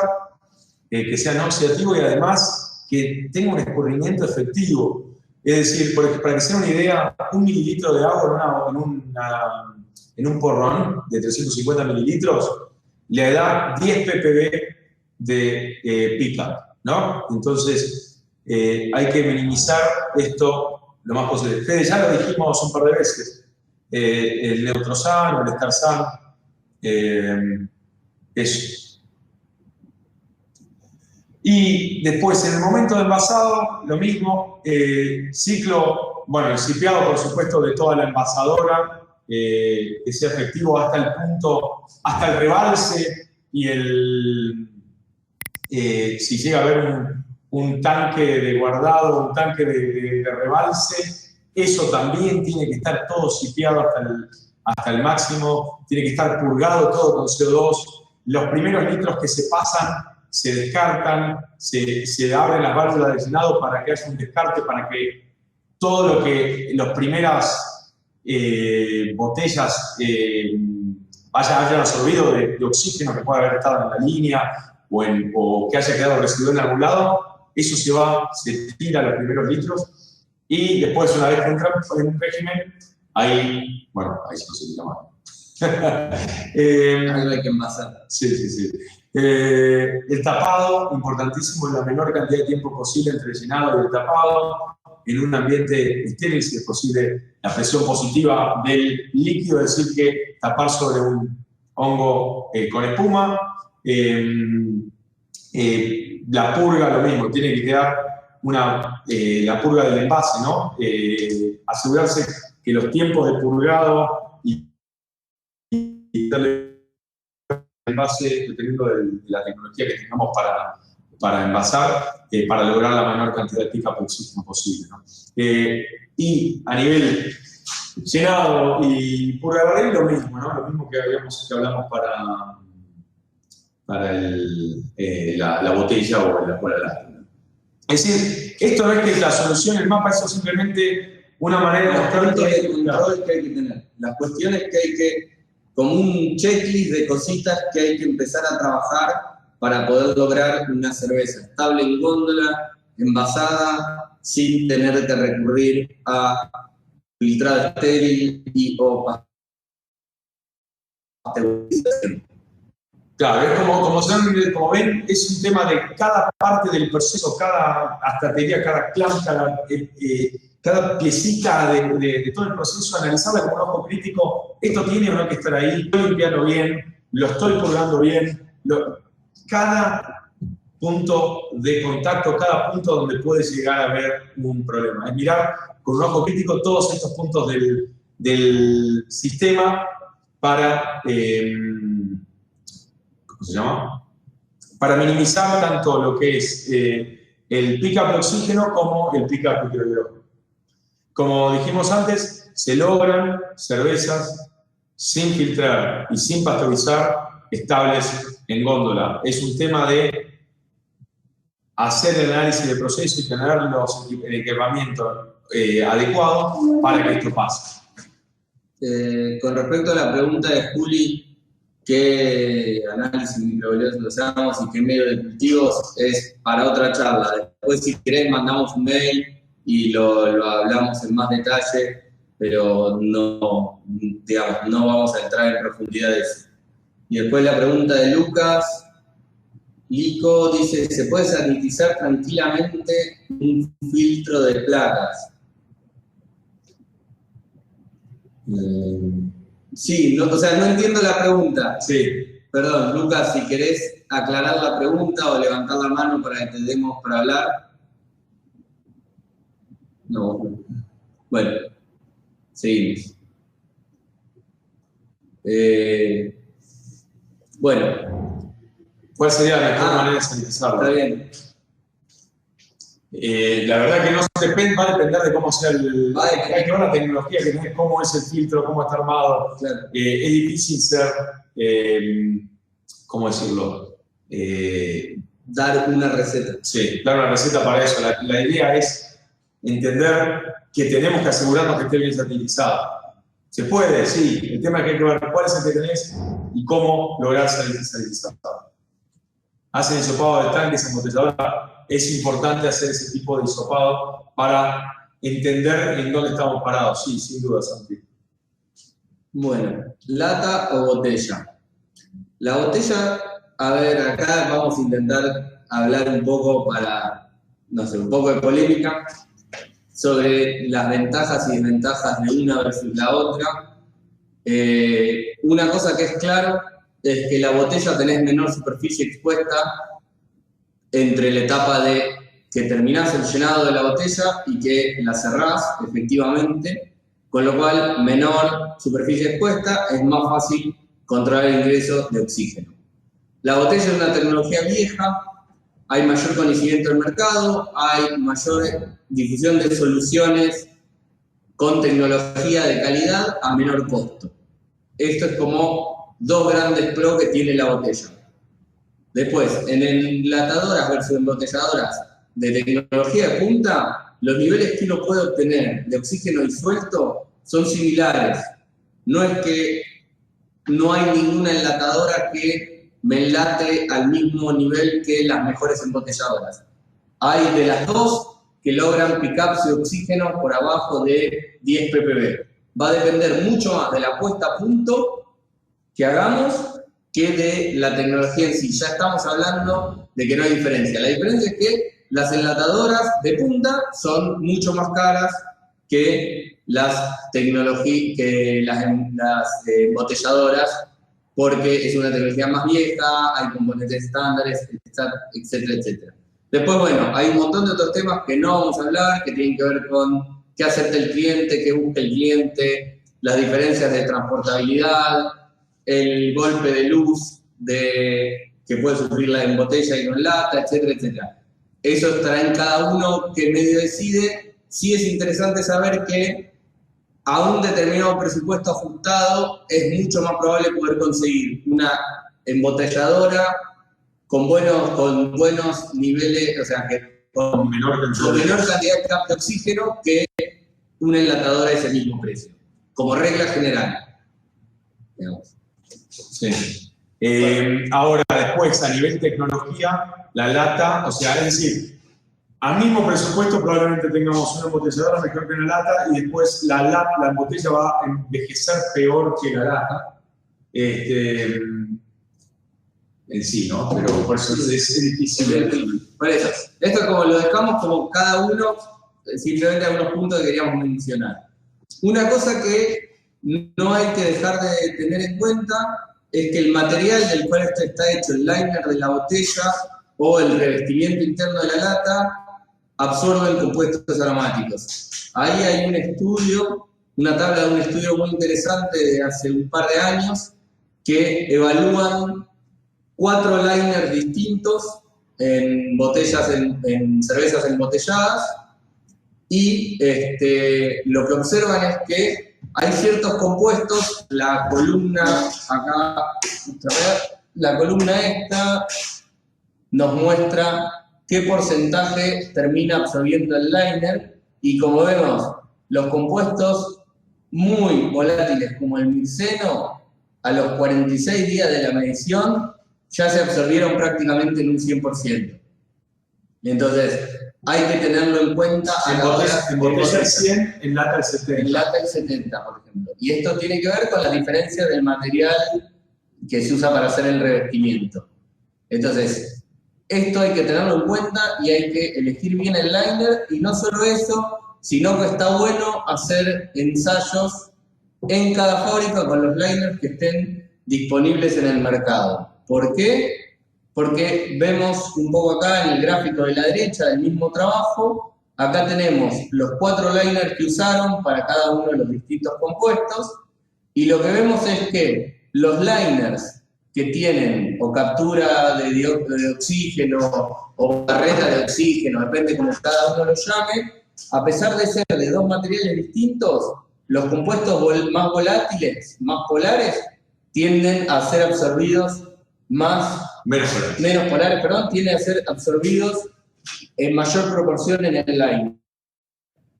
S1: que sea no oxidativo y además que tenga un escurrimiento efectivo. Es decir, para que se den una idea, 1 mililitro de agua en un porrón de 350 mililitros le da 10 ppb de pickup, ¿no? Entonces, hay que minimizar esto lo más posible. Fede, ya lo dijimos un par de veces, el Neutrosan o el Starsan, eso. Y después, en el momento de envasado, lo mismo, ciclo, bueno, el sipeado, por supuesto, de toda la envasadora, que sea efectivo hasta el punto, hasta el rebalse y si llega a haber un tanque de guardado, un tanque de rebalse, eso también tiene que estar todo sipeado hasta el máximo, tiene que estar purgado todo con CO2. Los primeros litros que se pasan se descartan, se abren las válvulas de llenado para que haya un descarte, para que todo lo que las primeras botellas hayan absorbido de oxígeno que pueda haber estado en la línea o que haya quedado residual en algún lado, eso se tira los primeros litros y después, una vez que entra en un régimen, ahí se no se tira más.
S3: Algo hay que envasar.
S1: Sí. El tapado, importantísimo, la menor cantidad de tiempo posible entre el llenado y el tapado, en un ambiente estéril, si es posible, la presión positiva del líquido, es decir, que tapar sobre un hongo con espuma. La purga, lo mismo, tiene que quedar la purga del envase, ¿no? Asegurarse que los tiempos de purgado y darle envase, dependiendo de la tecnología que tengamos para envasar, para lograr la menor cantidad de pick-up oxígeno posible, ¿no? Y a nivel llenado y purga de barril, lo mismo, ¿no? Lo mismo que hablamos para la botella o la lástima. Es decir, esto no es que la solución, el mapa, eso es simplemente una manera de mostrar
S3: el control que hay que tener. Las cuestiones que hay que, como un checklist de cositas que hay que empezar a trabajar para poder lograr una cerveza estable en góndola, envasada, sin tener que recurrir a filtrado estéril o pasteurización.
S1: Claro, es como ven, es un tema de cada parte del proceso, cada astatería, cada clamp, cada piecita de todo el proceso, analizarla con un ojo crítico. Esto tiene o no que estar ahí, estoy limpiando bien, lo estoy purgando bien. Cada punto de contacto, cada punto donde puede llegar a haber un problema. Es mirar con un ojo crítico todos estos puntos del sistema para... ¿cómo se llama? Para minimizar tanto lo que es el pick-up de oxígeno como el pick-up microbiológico. Como dijimos antes, se logran cervezas sin filtrar y sin pasteurizar estables en góndola. Es un tema de hacer el análisis de proceso y tener el equipamiento adecuado para que esto pase.
S3: Con respecto a la pregunta de Juli, ¿qué análisis microbiológico usamos y qué medio de cultivos? Es para otra charla. Después, si querés, mandamos un mail y lo hablamos en más detalle, pero no, digamos, no vamos a entrar en profundidad de eso. Y después la pregunta de Lucas. Lico dice, ¿se puede sanitizar tranquilamente un filtro de plagas? Sí, no, o sea, no entiendo la pregunta.
S1: Sí.
S3: Perdón, Lucas, si querés aclarar la pregunta o levantar la mano para que te demos para hablar. No. Bueno, seguimos. Bueno.
S1: ¿Cuál sería la mejor manera de sanitizarlo?
S3: Está bien.
S1: La verdad que no va a depender de cómo sea hay que ver la tecnología que tenés, cómo es el filtro, cómo está armado.
S3: Claro.
S1: Es difícil ser, ¿cómo decirlo?
S3: Dar una receta.
S1: Sí, dar una receta para eso. La idea es entender que tenemos que asegurarnos que esté bien sanitizado. ¿Se puede? Sí. El tema es que hay que ver cuál es el que tenés y cómo lograr sanitizarlo. Hacen hisopado de tanques, embotelladora. Es importante hacer ese tipo de hisopado para entender en dónde estamos parados. Sí, sin duda, Santi.
S3: Bueno, ¿lata o botella? La botella, a ver, acá vamos a intentar hablar un poco un poco de polémica sobre las ventajas y desventajas de una versus la otra. Una cosa que es claro es que la botella tenés menor superficie expuesta entre la etapa de que terminás el llenado de la botella y que la cerrás efectivamente, con lo cual menor superficie expuesta, es más fácil controlar el ingreso de oxígeno. La botella es una tecnología vieja, hay mayor conocimiento del mercado, hay mayor difusión de soluciones con tecnología de calidad a menor costo. Esto es como dos grandes pros que tiene la botella. Después, en enlatadoras versus embotelladoras de tecnología de punta, los niveles que uno puede obtener de oxígeno disuelto son similares. No es que no hay ninguna enlatadora que me enlate al mismo nivel que las mejores embotelladoras. Hay de las dos que logran pickups de oxígeno por abajo de 10 ppb. Va a depender mucho más de la puesta a punto que hagamos que de la tecnología en sí. Ya estamos hablando de que no hay diferencia. La diferencia es que las enlatadoras de punta son mucho más caras que las embotelladoras, porque es una tecnología más vieja, hay componentes estándares, etcétera, etcétera. Después, bueno, hay un montón de otros temas que no vamos a hablar, que tienen que ver con qué acepta el cliente, qué busca el cliente, las diferencias de transportabilidad, el golpe de luz que puede sufrir la en botella y no en lata, etcétera, etcétera. Eso estará en cada uno que medio decide. Sí es interesante saber que a un determinado presupuesto ajustado es mucho más probable poder conseguir una embotelladora con buenos niveles, o sea, que con menor cantidad de oxígeno que una enlatadora de ese mismo precio, como regla general. Digamos.
S1: Sí. Ahora, después, a nivel tecnología, la lata, o sea, es decir, al mismo presupuesto probablemente tengamos una embotelladora mejor que una lata y después la botella va a envejecer peor que la lata. En sí, ¿no? Pero por eso es difícil.
S3: Por eso, esto como lo dejamos como cada uno, simplemente algunos puntos que queríamos mencionar. Una cosa que no hay que dejar de tener en cuenta es que el material del cual esto está hecho, el liner de la botella o el revestimiento interno de la lata, absorben compuestos aromáticos. Ahí hay un estudio, una tabla de un estudio muy interesante de hace un par de años que evalúan 4 liners distintos en botellas, en cervezas embotelladas, y lo que observan es que hay ciertos compuestos, la columna acá, la columna esta nos muestra qué porcentaje termina absorbiendo el liner, y como vemos, los compuestos muy volátiles como el mirceno, a los 46 días de la medición, ya se absorbieron prácticamente en un 100%. Entonces, hay que tenerlo en cuenta.
S1: En botella el 100, en lata el 70.
S3: En lata el 70, por ejemplo. Y esto tiene que ver con la diferencia del material que se usa para hacer el revestimiento. Entonces, esto hay que tenerlo en cuenta y hay que elegir bien el liner, y no solo eso, sino que está bueno hacer ensayos en cada fábrica con los liners que estén disponibles en el mercado. ¿Por qué? Porque vemos un poco acá en el gráfico de la derecha del mismo trabajo, acá tenemos los 4 liners que usaron para cada uno de los distintos compuestos, y lo que vemos es que los liners que tienen o captura de oxígeno o barrera de oxígeno, depende cómo cada uno lo llame, a pesar de ser de 2 materiales distintos, los compuestos más volátiles, más polares, tienden a ser absorbidos menos polares, tienden a ser absorbidos en mayor proporción en el liner.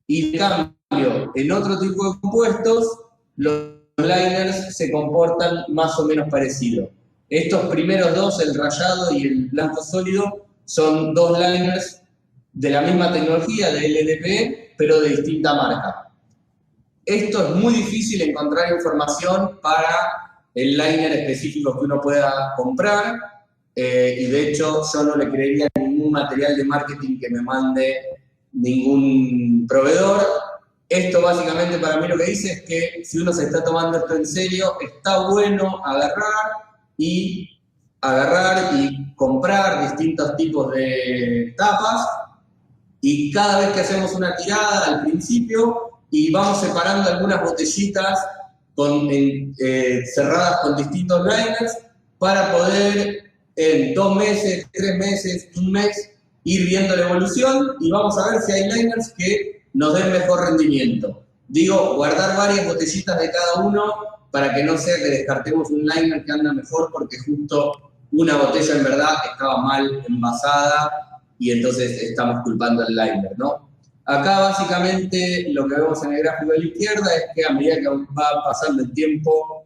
S3: Y en cambio, en otro tipo de compuestos, los liners se comportan más o menos parecidos. Estos primeros dos, el rayado y el blanco sólido, son 2 liners de la misma tecnología, de LDPE, pero de distinta marca. Esto es muy difícil encontrar información para el liner específico que uno pueda comprar, y de hecho yo no le creería ningún material de marketing que me mande ningún proveedor. Esto básicamente para mí lo que dice es que si uno se está tomando esto en serio, está bueno agarrar y comprar distintos tipos de tapas, y cada vez que hacemos una tirada al principio y vamos separando algunas botellitas cerradas con distintos liners para poder en 2 meses, 3 meses, 1 mes ir viendo la evolución, y vamos a ver si hay liners que nos den mejor rendimiento. Digo, guardar varias botellitas de cada uno para que no sea que descartemos un liner que anda mejor porque justo una botella en verdad estaba mal envasada y entonces estamos culpando al liner, ¿no? Acá básicamente lo que vemos en el gráfico de la izquierda es que a medida que va pasando el tiempo,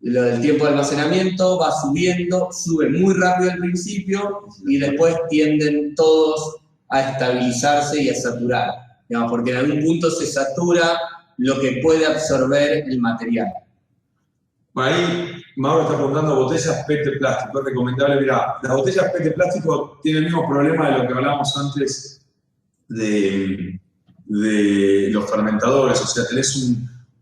S3: lo del tiempo de almacenamiento va subiendo, sube muy rápido al principio y después tienden todos a estabilizarse y a saturar, digamos, porque en algún punto se satura lo que puede absorber el material.
S1: Ahí Mauro está preguntando botellas PET plástico. Es recomendable, mirá, las botellas PET plástico tienen el mismo problema de lo que hablábamos antes de los fermentadores, o sea, tenés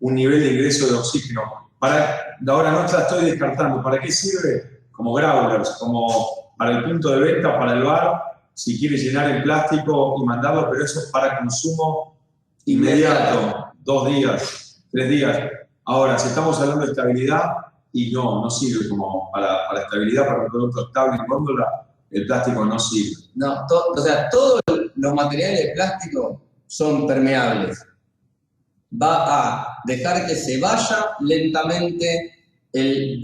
S1: un nivel de ingreso de oxígeno. Ahora no la estoy descartando. ¿Para qué sirve? Como growlers, como para el punto de venta, para el bar, si quiere llenar en plástico y mandarlo, pero eso es para consumo inmediato, 2 días, 3 días. Ahora, si estamos hablando de estabilidad, y no sirve como para estabilidad, para un producto estable en góndola, el plástico no sirve.
S3: No, todos los materiales de plástico son permeables. Va a dejar que se vaya lentamente,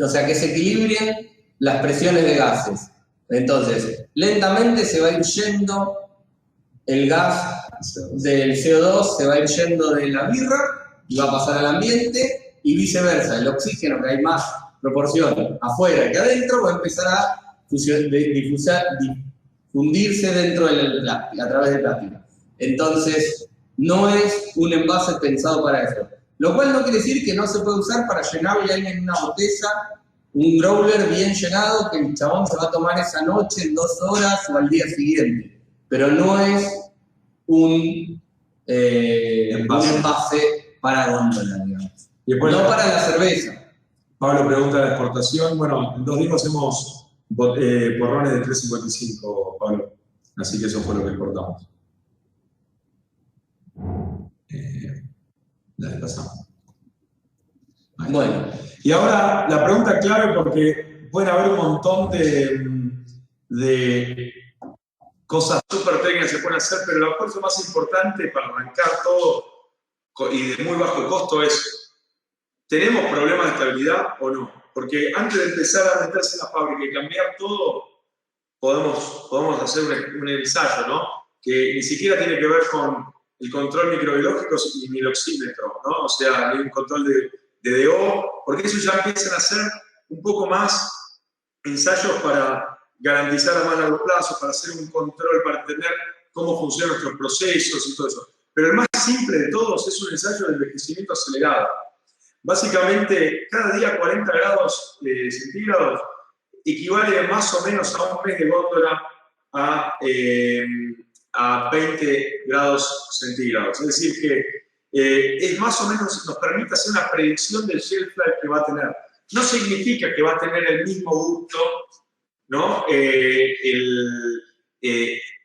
S3: o sea, que se equilibren las presiones de gases. Entonces, lentamente se va a ir yendo el gas del CO2, se va a ir yendo de la birra y va a pasar al ambiente, y viceversa. El oxígeno, que hay más proporción afuera que adentro, va a empezar a difundirse dentro del plástico, a través del plástico. Entonces, no es un envase pensado para eso. Lo cual no quiere decir que no se puede usar para llenarle a alguien una botella, un growler bien llenado, que el chabón se va a tomar esa noche, en 2 horas o al día siguiente. Pero no es un envase para góndola, digamos. No para la cerveza.
S1: Pablo pregunta de la exportación. Bueno, en 2 días hacemos porrones de 3.55, Pablo. Así que eso fue lo que exportamos. La desplazamos.
S3: Bueno.
S1: Y ahora la pregunta clave, porque pueden haber un montón de cosas súper técnicas que se pueden hacer, pero la cosa más importante para arrancar todo y de muy bajo costo es ¿tenemos problemas de estabilidad o no? Porque antes de empezar a meterse en la fábrica y cambiar todo, podemos hacer un ensayo, ¿no? Que ni siquiera tiene que ver con el control microbiológico ni el oxímetro, ¿no? O sea, ni un control de DO, porque eso ya empiezan a ser un poco más ensayos para garantizar a más largo plazo, para hacer un control, para entender cómo funcionan nuestros procesos y todo eso. Pero el más simple de todos es un ensayo de envejecimiento acelerado. Básicamente, cada día 40 grados centígrados equivale más o menos a un mes de góndola a 20 grados centígrados. Es decir, que es más o menos, nos permite hacer una predicción del shelf life que va a tener. No significa que va a tener el mismo gusto, ¿no?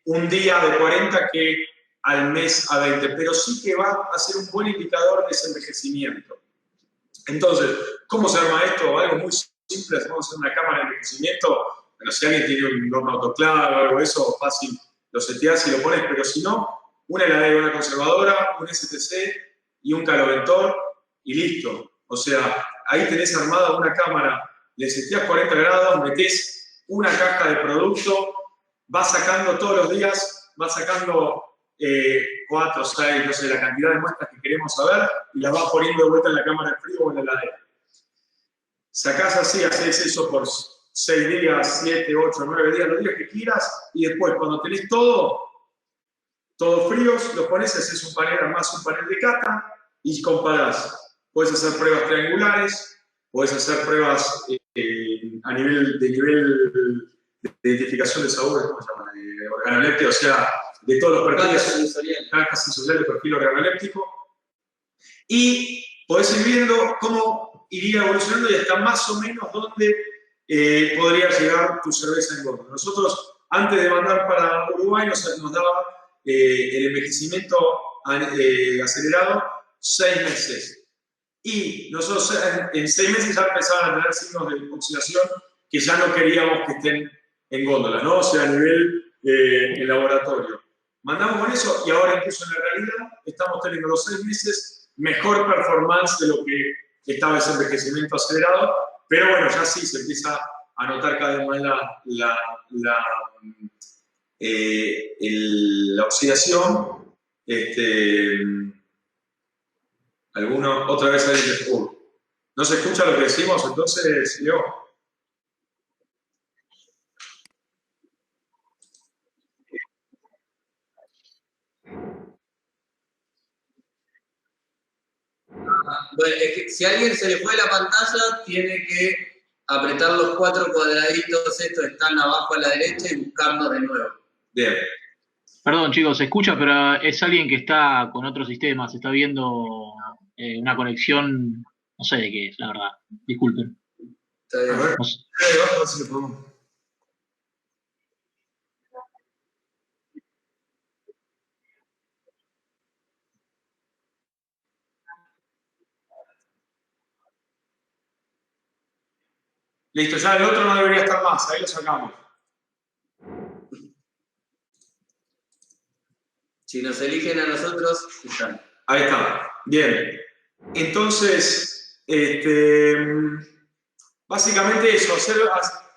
S1: Un día de 40 que al mes a 20, pero sí que va a ser un buen indicador de ese envejecimiento. Entonces, ¿cómo se arma esto? Algo muy simple, hacemos una cámara de envejecimiento. Bueno, si alguien tiene un horno autoclave o algo de eso, fácil, lo seteás y lo pones, pero si no, una heladera, una conservadora, un STC y un caloventor y listo. O sea, ahí tenés armada una cámara, le seteás 40 grados, metés una caja de producto, vas sacando todos los días, vas sacando 4, 6, no sé, la cantidad de muestras que queremos saber y las vas poniendo de vuelta en la cámara de frío o en la heladera. Sacás así, haces eso por 6 días, 7, 8, 9 días, los días que quieras, y después cuando tenés todos fríos, los pones, haces un panel más, un panel de cata y comparás. Puedes hacer pruebas triangulares, puedes hacer pruebas a nivel de identificación de sabores, ¿cómo se llama? Organoléptico, o sea, de todos los perfiles, cargas sensoriales de perfil organoléptico, y podés ir viendo cómo iría evolucionando y hasta más o menos dónde podría llegar tu cerveza en góndola. Nosotros, antes de mandar para Uruguay, nos daba el envejecimiento acelerado 6 meses. Y nosotros en 6 meses ya empezaban a tener signos de oxidación que ya no queríamos que estén en góndola, ¿no? O sea, a nivel en laboratorio. Mandamos con eso y ahora incluso en la realidad estamos teniendo los 6 meses mejor performance de lo que estaba ese envejecimiento acelerado, pero bueno, ya sí se empieza a notar cada vez más la oxidación. Otra vez ahí de ¿no se escucha lo que decimos entonces, Leo?
S3: Bueno, es que si a alguien se le fue la pantalla, tiene que apretar los 4 cuadraditos estos que están abajo a la derecha y buscarlos de nuevo.
S1: Bien.
S4: Perdón, chicos, se escucha, pero es alguien que está con otro sistema, se está viendo una conexión, no sé de qué es, la verdad. Disculpen.
S3: Está bien.
S1: A ver,
S4: No sé.
S1: a ver si le podemos. Listo, ya el otro no debería estar más, ahí lo sacamos.
S3: Si nos eligen a nosotros, están.
S1: Ahí está, bien. Entonces, básicamente eso,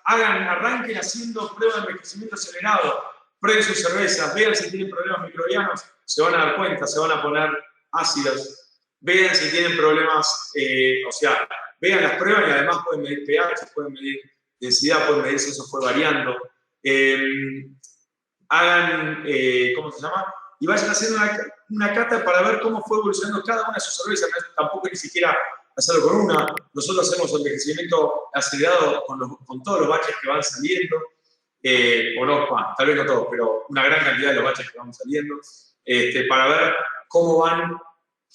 S1: arranquen haciendo pruebas de envejecimiento acelerado, prueben sus cervezas, vean si tienen problemas microbianos, se van a dar cuenta, se van a poner ácidos, vean si tienen problemas, o sea, vean las pruebas y además pueden medir pH, pueden medir densidad, pueden medir si eso fue variando. Hagan, ¿cómo se llama? Y vayan haciendo una cata para ver cómo fue evolucionando cada una de sus cervezas. Tampoco ni siquiera hacerlo con una. Nosotros hacemos envejecimiento acelerado con todos los baches que van saliendo. O no, tal vez no todos, pero una gran cantidad de los baches que van saliendo. Para ver cómo van.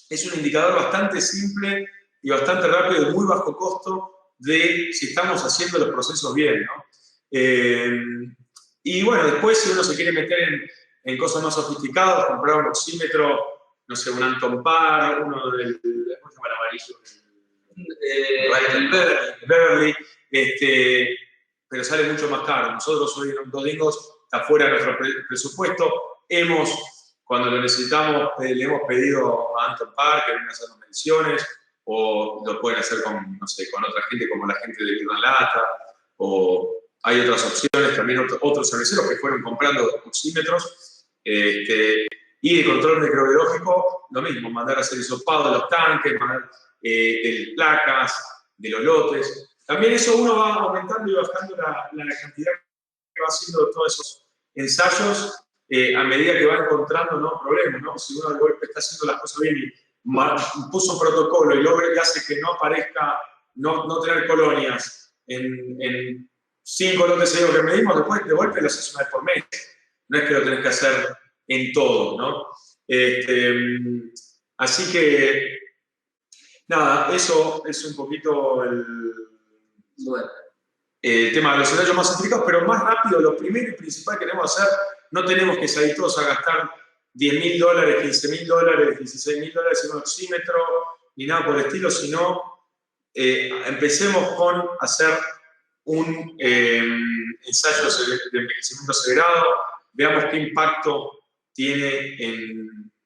S1: Es un indicador bastante simple y bastante rápido, de muy bajo costo, de si estamos haciendo los procesos bien, ¿no? Y bueno, después si uno se quiere meter en cosas más sofisticadas, comprar un oxímetro, no sé, un Anton Par, uno del, ¿cómo se llama el amarillo? Beverly, pero sale mucho más caro. Nosotros hoy en Dodingos está fuera de nuestro presupuesto. Cuando lo necesitamos, le hemos pedido a Anton Par que venga a hacernos mediciones, o lo pueden hacer con, no sé, con otra gente como la gente de Birra en Lata, o hay otras opciones, también otros cerveceros que fueron comprando oxímetros, y de control microbiológico, lo mismo, mandar a hacer hisopado de los tanques, mandar de placas, de los lotes. También eso uno va aumentando y bajando la cantidad que va haciendo todos esos ensayos a medida que va encontrando, ¿no?, problemas, ¿no? Si uno de golpe está haciendo las cosas bien y puso un protocolo y logra y hace que no aparezca, no tener colonias en 5 lotes seguidos que medimos, después de golpe lo haces una vez por mes. No es que lo tenés que hacer en todo, ¿no? Así que, nada, eso es un poquito el tema de los ensayos más simplificados, pero más rápido, lo primero y principal que queremos hacer, no tenemos que salir todos a gastar $10.000, $15.000, $16.000 en un oxímetro, ni nada por el estilo, sino empecemos con hacer un ensayo de envejecimiento acelerado, veamos qué impacto tiene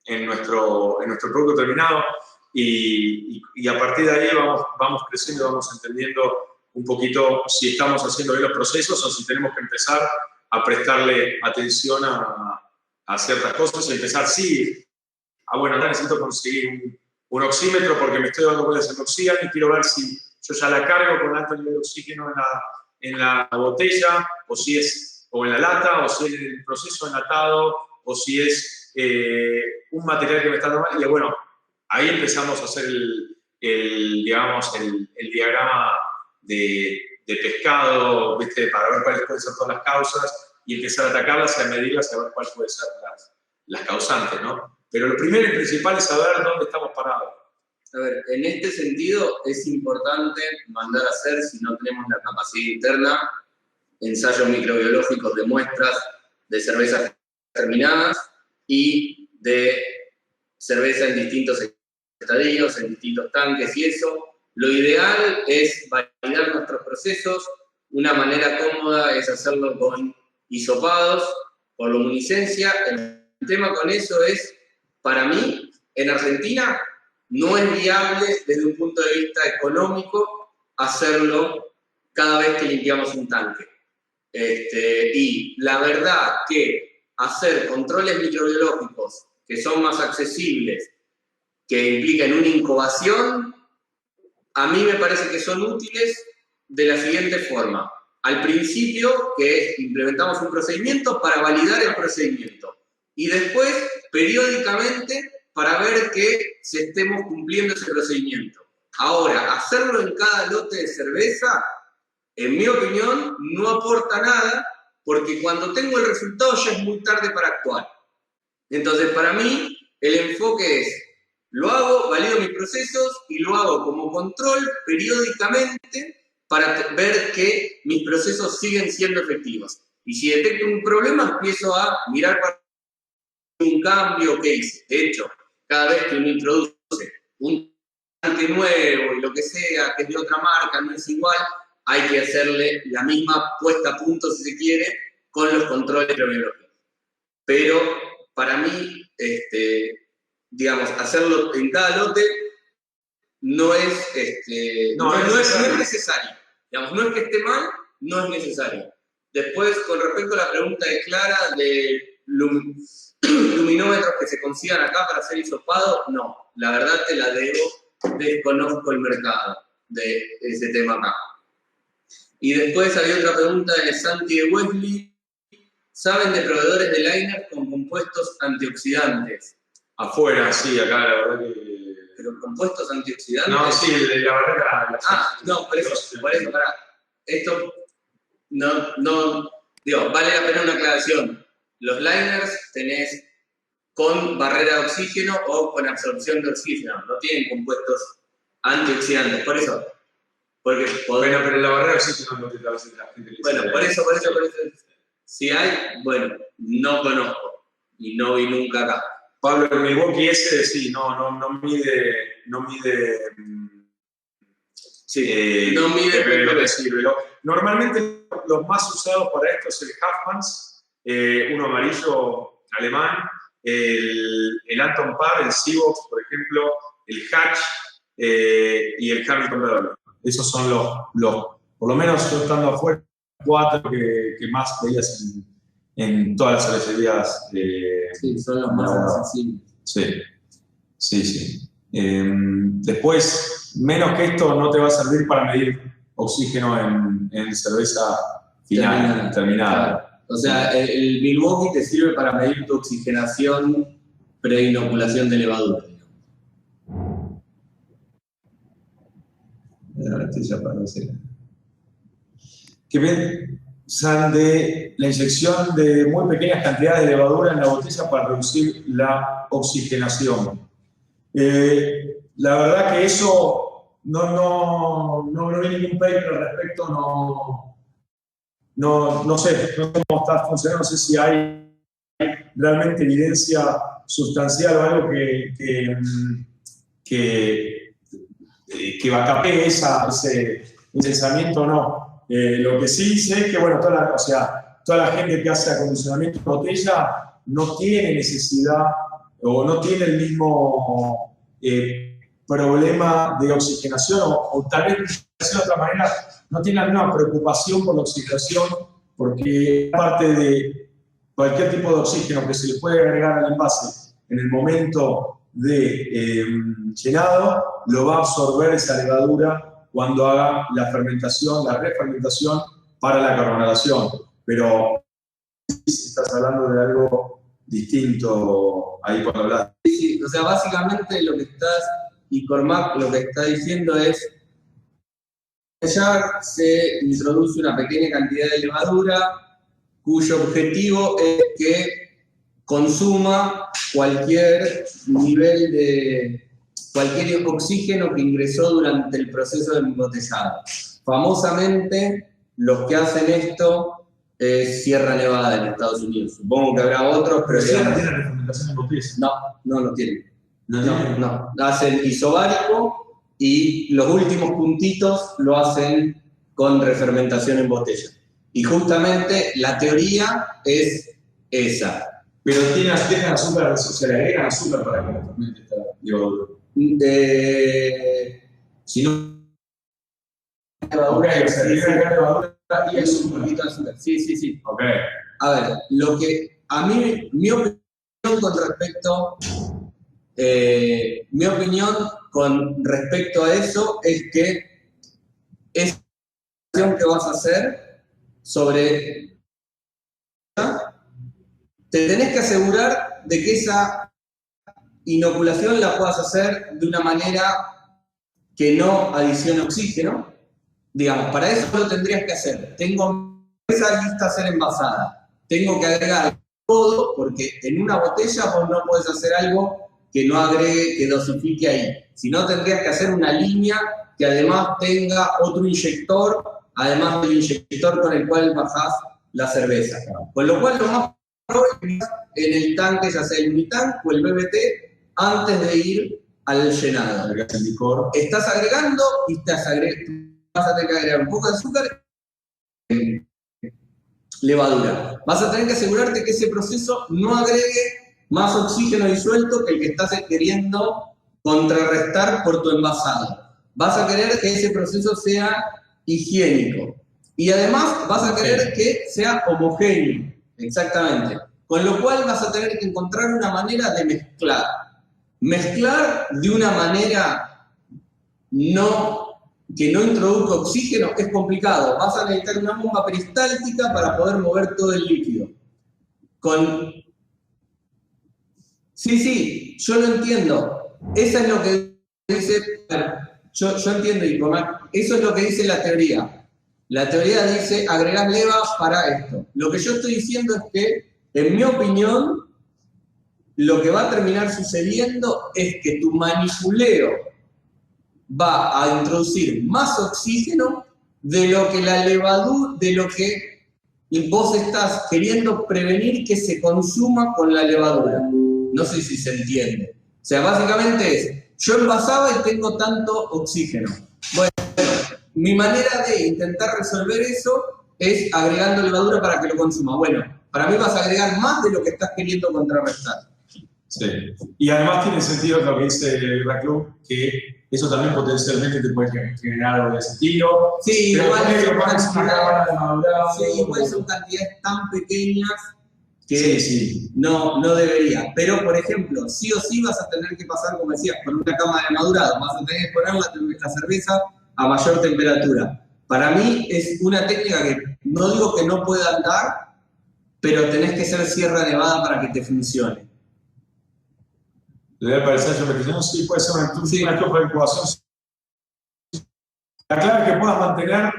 S1: en nuestro producto terminado y a partir de ahí vamos creciendo, vamos entendiendo un poquito si estamos haciendo bien los procesos o si tenemos que empezar a prestarle atención a ciertas cosas y empezar, sí, bueno, ahora necesito conseguir un oxímetro porque me estoy dando cuenta de que se oxidan y quiero ver si yo ya la cargo con alto nivel de oxígeno en la botella, o en la lata, o si es el proceso enlatado, o si es un material que me está dando mal. Y bueno, ahí empezamos a hacer el diagrama de pescado, ¿viste?, para ver cuáles pueden ser todas las causas y empezar a atacarlas y a medirlas y a ver cuáles pueden ser las causantes, ¿no? Pero lo primero y principal es saber dónde estamos parados.
S3: A ver, en este sentido es importante mandar a hacer, si no tenemos la capacidad interna, ensayos microbiológicos de muestras de cervezas terminadas y de cerveza en distintos estadios, en distintos tanques y eso. Lo ideal es validar nuestros procesos. Una manera cómoda es hacerlo con hisopados, por luminiscencia. El tema con eso es, para mí, en Argentina, no es viable desde un punto de vista económico hacerlo cada vez que limpiamos un tanque. Y la verdad que hacer controles microbiológicos que son más accesibles, que implican una incubación, a mí me parece que son útiles de la siguiente forma. Al principio, que implementamos un procedimiento para validar el procedimiento. Y después, periódicamente, para ver que se estemos cumpliendo ese procedimiento. Ahora, hacerlo en cada lote de cerveza, en mi opinión, no aporta nada, porque cuando tengo el resultado ya es muy tarde para actuar. Entonces, para mí, el enfoque es, lo hago, valido mis procesos y lo hago como control periódicamente para ver que mis procesos siguen siendo efectivos. Y si detecto un problema, empiezo a mirar para un cambio que hice. De hecho, cada vez que uno introduce un tanque nuevo y lo que sea, que es de otra marca, no es igual, hay que hacerle la misma puesta a punto, si se quiere, con los controles microbiológicos. Pero para mí, digamos, hacerlo en cada lote no es necesario. Digamos, no es que esté mal, no es necesario. Después, con respecto a la pregunta de Clara de luminómetros que se consigan acá para hacer hisopado, no. La verdad te la debo, desconozco el mercado de ese tema acá. Y después había otra pregunta de Santi de Wesley. ¿Saben de proveedores de liner con compuestos antioxidantes?
S1: Afuera, sí, acá la verdad que...
S3: ¿Pero compuestos antioxidantes?
S1: No, sí, la verdad que...
S3: no, por eso, pará. Esto, digo, vale la pena una aclaración. Los liners tenés con barrera de oxígeno o con absorción de oxígeno. No tienen compuestos antioxidantes, por eso. Porque
S1: bueno, pero la barrera de oxígeno no te la vas a gente.
S3: Bueno, por eso. Si hay, bueno, no conozco y no vi nunca acá.
S1: Pablo, el Milwaukee ese, sí, no mide lo que sirve. Normalmente los más usados para esto es el Huffmans, uno amarillo alemán, el Anton Par, el Seabox, por ejemplo, el Hatch, y el Hamilton Beverly. Esos son los, por lo menos yo estando afuera, 4 que más veías en todas las cervecerías.
S3: Sí, son los más accesibles.
S1: Sí. Después, menos que esto no te va a servir para medir oxígeno en cerveza final, terminada.
S3: Claro. O sea, el Milwaukee te sirve para medir tu oxigenación pre-inoculación de levadura.
S1: ¿Qué piensan de la inyección de muy pequeñas cantidades de levadura en la botella para reducir la oxigenación? La verdad que eso no vi ningún paper al respecto, no sé cómo está funcionando, no sé si hay realmente evidencia sustancial o algo que vacapee ese pensamiento o no. Lo que sí sé es que, bueno, toda la gente que hace acondicionamiento de botella no tiene necesidad o no tiene el mismo problema de oxigenación o tal vez de otra manera no tiene la misma preocupación por la oxigenación porque parte de cualquier tipo de oxígeno que se le puede agregar al envase en el momento de llenado lo va a absorber esa levadura cuando haga la fermentación, la refermentación para la carbonatación. Pero estás hablando de algo distinto ahí cuando hablas.
S3: Sí, o sea, básicamente lo que y Cormac lo que está diciendo es ya se introduce una pequeña cantidad de levadura cuyo objetivo es que consuma cualquier nivel de cualquier oxígeno que ingresó durante el proceso de embotellado. Famosamente, los que hacen esto es Sierra Nevada en Estados Unidos. Supongo que habrá otros, pero
S1: ¿Sierra tiene refermentación en botella?
S3: No lo tienen. No. Hacen isobárico y los últimos puntitos lo hacen con refermentación en botella. Y justamente la teoría es esa.
S1: Pero dejan azúcar, o sea, le agregan azúcar para que la fermente esta levadura. Si no, levadura y es un poquito de azúcar.
S3: Sí.
S1: Ok.
S3: A ver, lo que a mí, mi opinión con respecto a eso es que esa acción que vas a hacer sobre te tenés que asegurar de que esa inoculación la puedas hacer de una manera que no adicione oxígeno. Digamos, para eso lo tendrías que hacer. Tengo esa lista a ser envasada. Tengo que agregar todo, porque en una botella vos no podés hacer algo que no agregue, que dosifique ahí. Si no, tendrías que hacer una línea que además tenga otro inyector, además del inyector con el cual bajás la cerveza. Con lo cual, lo más probable es que en el tanque, ya sea el Unitank o el BBT, antes de ir al llenado. Estás agregando y vas a tener que agregar un poco de azúcar y levadura. Vas a tener que asegurarte que ese proceso no agregue más oxígeno disuelto que el que estás queriendo contrarrestar por tu envasado. Vas a querer que ese proceso sea higiénico. Y además vas a querer que sea homogéneo. Exactamente. Con lo cual vas a tener que encontrar una manera de mezclar. Mezclar de una manera que no introduzca oxígeno es complicado. Vas a necesitar una bomba peristáltica para poder mover todo el líquido. Sí, yo lo entiendo. Eso es lo que dice. Yo entiendo, y eso es lo que dice la teoría. La teoría dice agregar leva para esto. Lo que yo estoy diciendo es que, en mi opinión, lo que va a terminar sucediendo es que tu manipuleo va a introducir más oxígeno de lo que la levadura, de lo que vos estás queriendo prevenir que se consuma con la levadura. No sé si se entiende. O sea, básicamente es, yo envasaba y tengo tanto oxígeno. Bueno, mi manera de intentar resolver eso es agregando levadura para que lo consuma. Bueno, para mí vas a agregar más de lo que estás queriendo contrarrestar.
S1: Sí. Y además tiene sentido lo que dice Raclub, que eso también potencialmente te puede generar algo de ese estilo.
S3: Sí,
S1: pero
S3: igual
S1: ponele que
S3: son
S1: pones una cámara de madurado.
S3: sí, igual son cantidades tan pequeñas que
S1: Sí.
S3: no debería. Pero, por ejemplo, sí o sí vas a tener que pasar, como decías, por una cámara de madurado. Vas a tener que poner la cerveza a mayor temperatura. Para mí es una técnica que no digo que no pueda andar, pero tenés que ser Sierra Nevada para que te funcione.
S1: Le debe parecer yo que sí, puede ser una estufa de incubación. La clave es que puedas mantener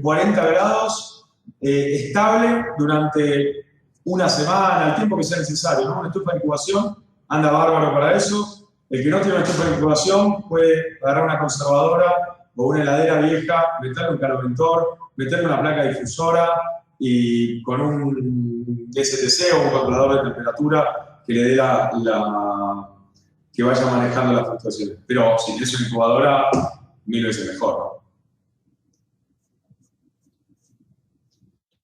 S1: 40 grados estable durante una semana, el tiempo que sea necesario, ¿no? Una estufa de incubación anda bárbaro para eso. El que no tiene una estufa de incubación puede agarrar una conservadora o una heladera vieja, meterle un caloventor, meterle una placa difusora y con un DSTC o un controlador de temperatura que le dé que vaya manejando las fluctuaciones. Pero si tienes una incubadora, 1000 veces mejor, ¿no?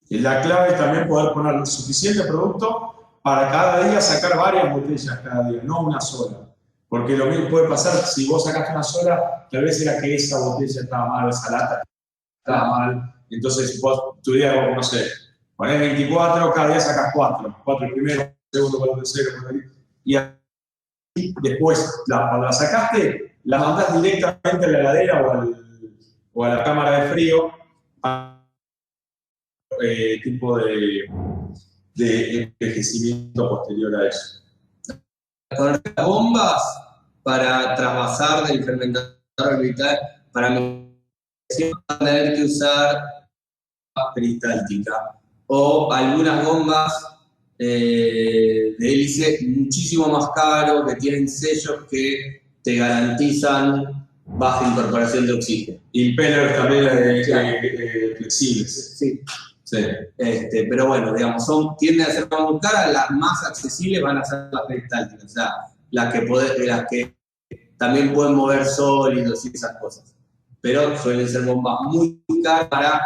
S1: Y la clave es también poder poner suficiente producto para cada día sacar varias botellas cada día, no una sola. Porque lo mismo puede pasar, si vos sacaste una sola, tal vez era que esa botella estaba mal, esa lata estaba mal. Entonces vos, tu día, no sé, ponés 24, cada día sacas 4. 4 el primero, el segundo, el tercero, y después, cuando la sacaste, la mandás directamente a la heladera o a la cámara de frío tipo de envejecimiento posterior a eso.
S3: Poner bombas para trasvasar del fermentador orbital, para tener que usar peristáltica o algunas bombas de hélice muchísimo más caro que tienen sellos que te garantizan baja incorporación de oxígeno.
S1: Impellers también flexibles.
S3: Sí.
S1: Sí.
S3: Pero bueno, digamos, tienden a ser más caras, las más accesibles van a ser las peristálticas, o sea, las que también pueden mover sólidos y esas cosas. Pero suelen ser bombas muy caras para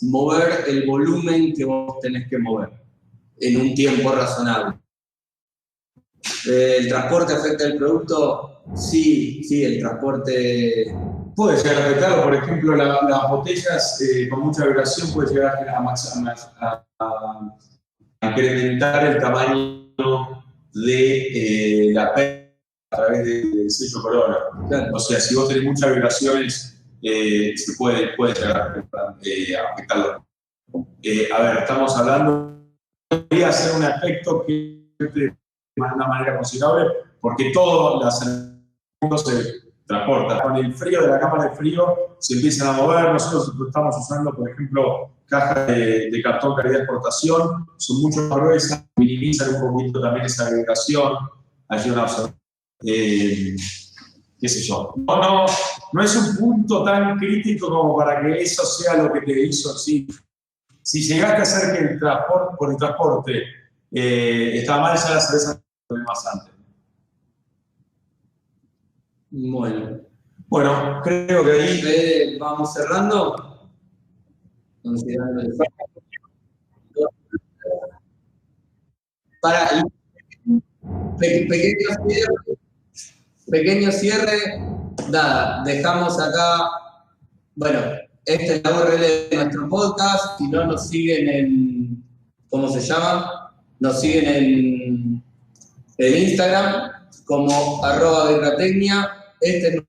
S3: mover el volumen que vos tenés que mover en un tiempo razonable. ¿El transporte afecta el producto? Sí, el transporte
S1: puede llegar a afectarlo. Por ejemplo, las botellas con mucha vibración puede llegar a incrementar el tamaño de la pérdida a través del sello corona. Claro. O sea, si vos tenés muchas vibraciones, se puede llegar a afectarlo. A ver, estamos hablando, podría ser un aspecto que de una manera considerable, porque todo se transporta. Con el frío de la cámara de frío se empiezan a mover. Nosotros estamos usando, por ejemplo, cajas de cartón calidad de exportación, son mucho más gruesas, minimizan un poquito también esa vibración, ayudan a absorber. Qué sé yo. No es un punto tan crítico como para que eso sea lo que te hizo así. Si llegaste a hacer que por el transporte estaba mal, ya la cerveza más antes. Bueno, creo que ahí
S3: vamos cerrando. Para el pequeño cierre, nada, dejamos acá, bueno, esta es la URL de nuestro podcast, si no nos siguen en, ¿cómo se llama? Nos siguen en Instagram como @birratecnia, este es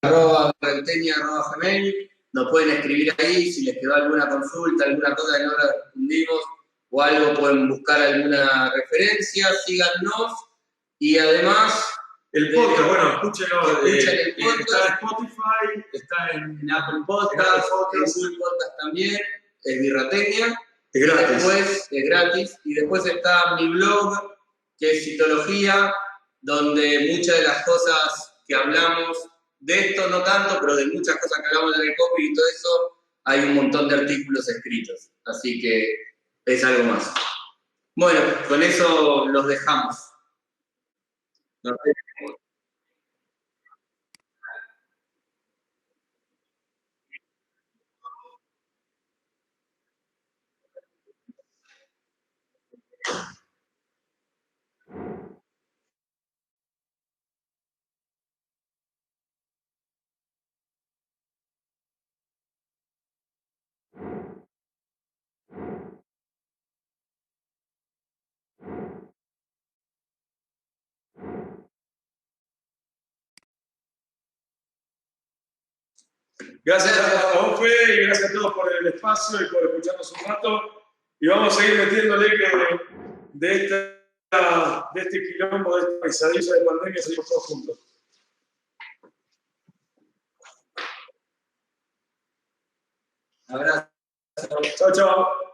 S3: @birratecnia@gmail, nos pueden escribir ahí si les quedó alguna consulta, alguna cosa que no respondimos o algo, pueden buscar alguna referencia, síganos y además
S1: el podcast, bueno, escúchenlo.
S3: Escuchen el podcast.
S1: Está en Spotify, está en
S3: Apple Podcast, en Google Podcast también, es Birratecnia.
S1: Es gratis.
S3: Después, es gratis. Y después está mi blog, que es Citología, donde muchas de las cosas que hablamos, de esto no tanto, pero de muchas cosas que hablamos en el copy y todo eso, hay un montón de artículos escritos. Así que es algo más. Bueno, con eso los dejamos. Nos vemos.
S1: Gracias a vos, Fede, y gracias a todos por el espacio y por escucharnos un rato. Y vamos a seguir metiéndole que de este quilombo, de esta pesadilla de pandemia, seguimos todos juntos.
S3: Abrazo.
S1: Chao, chao.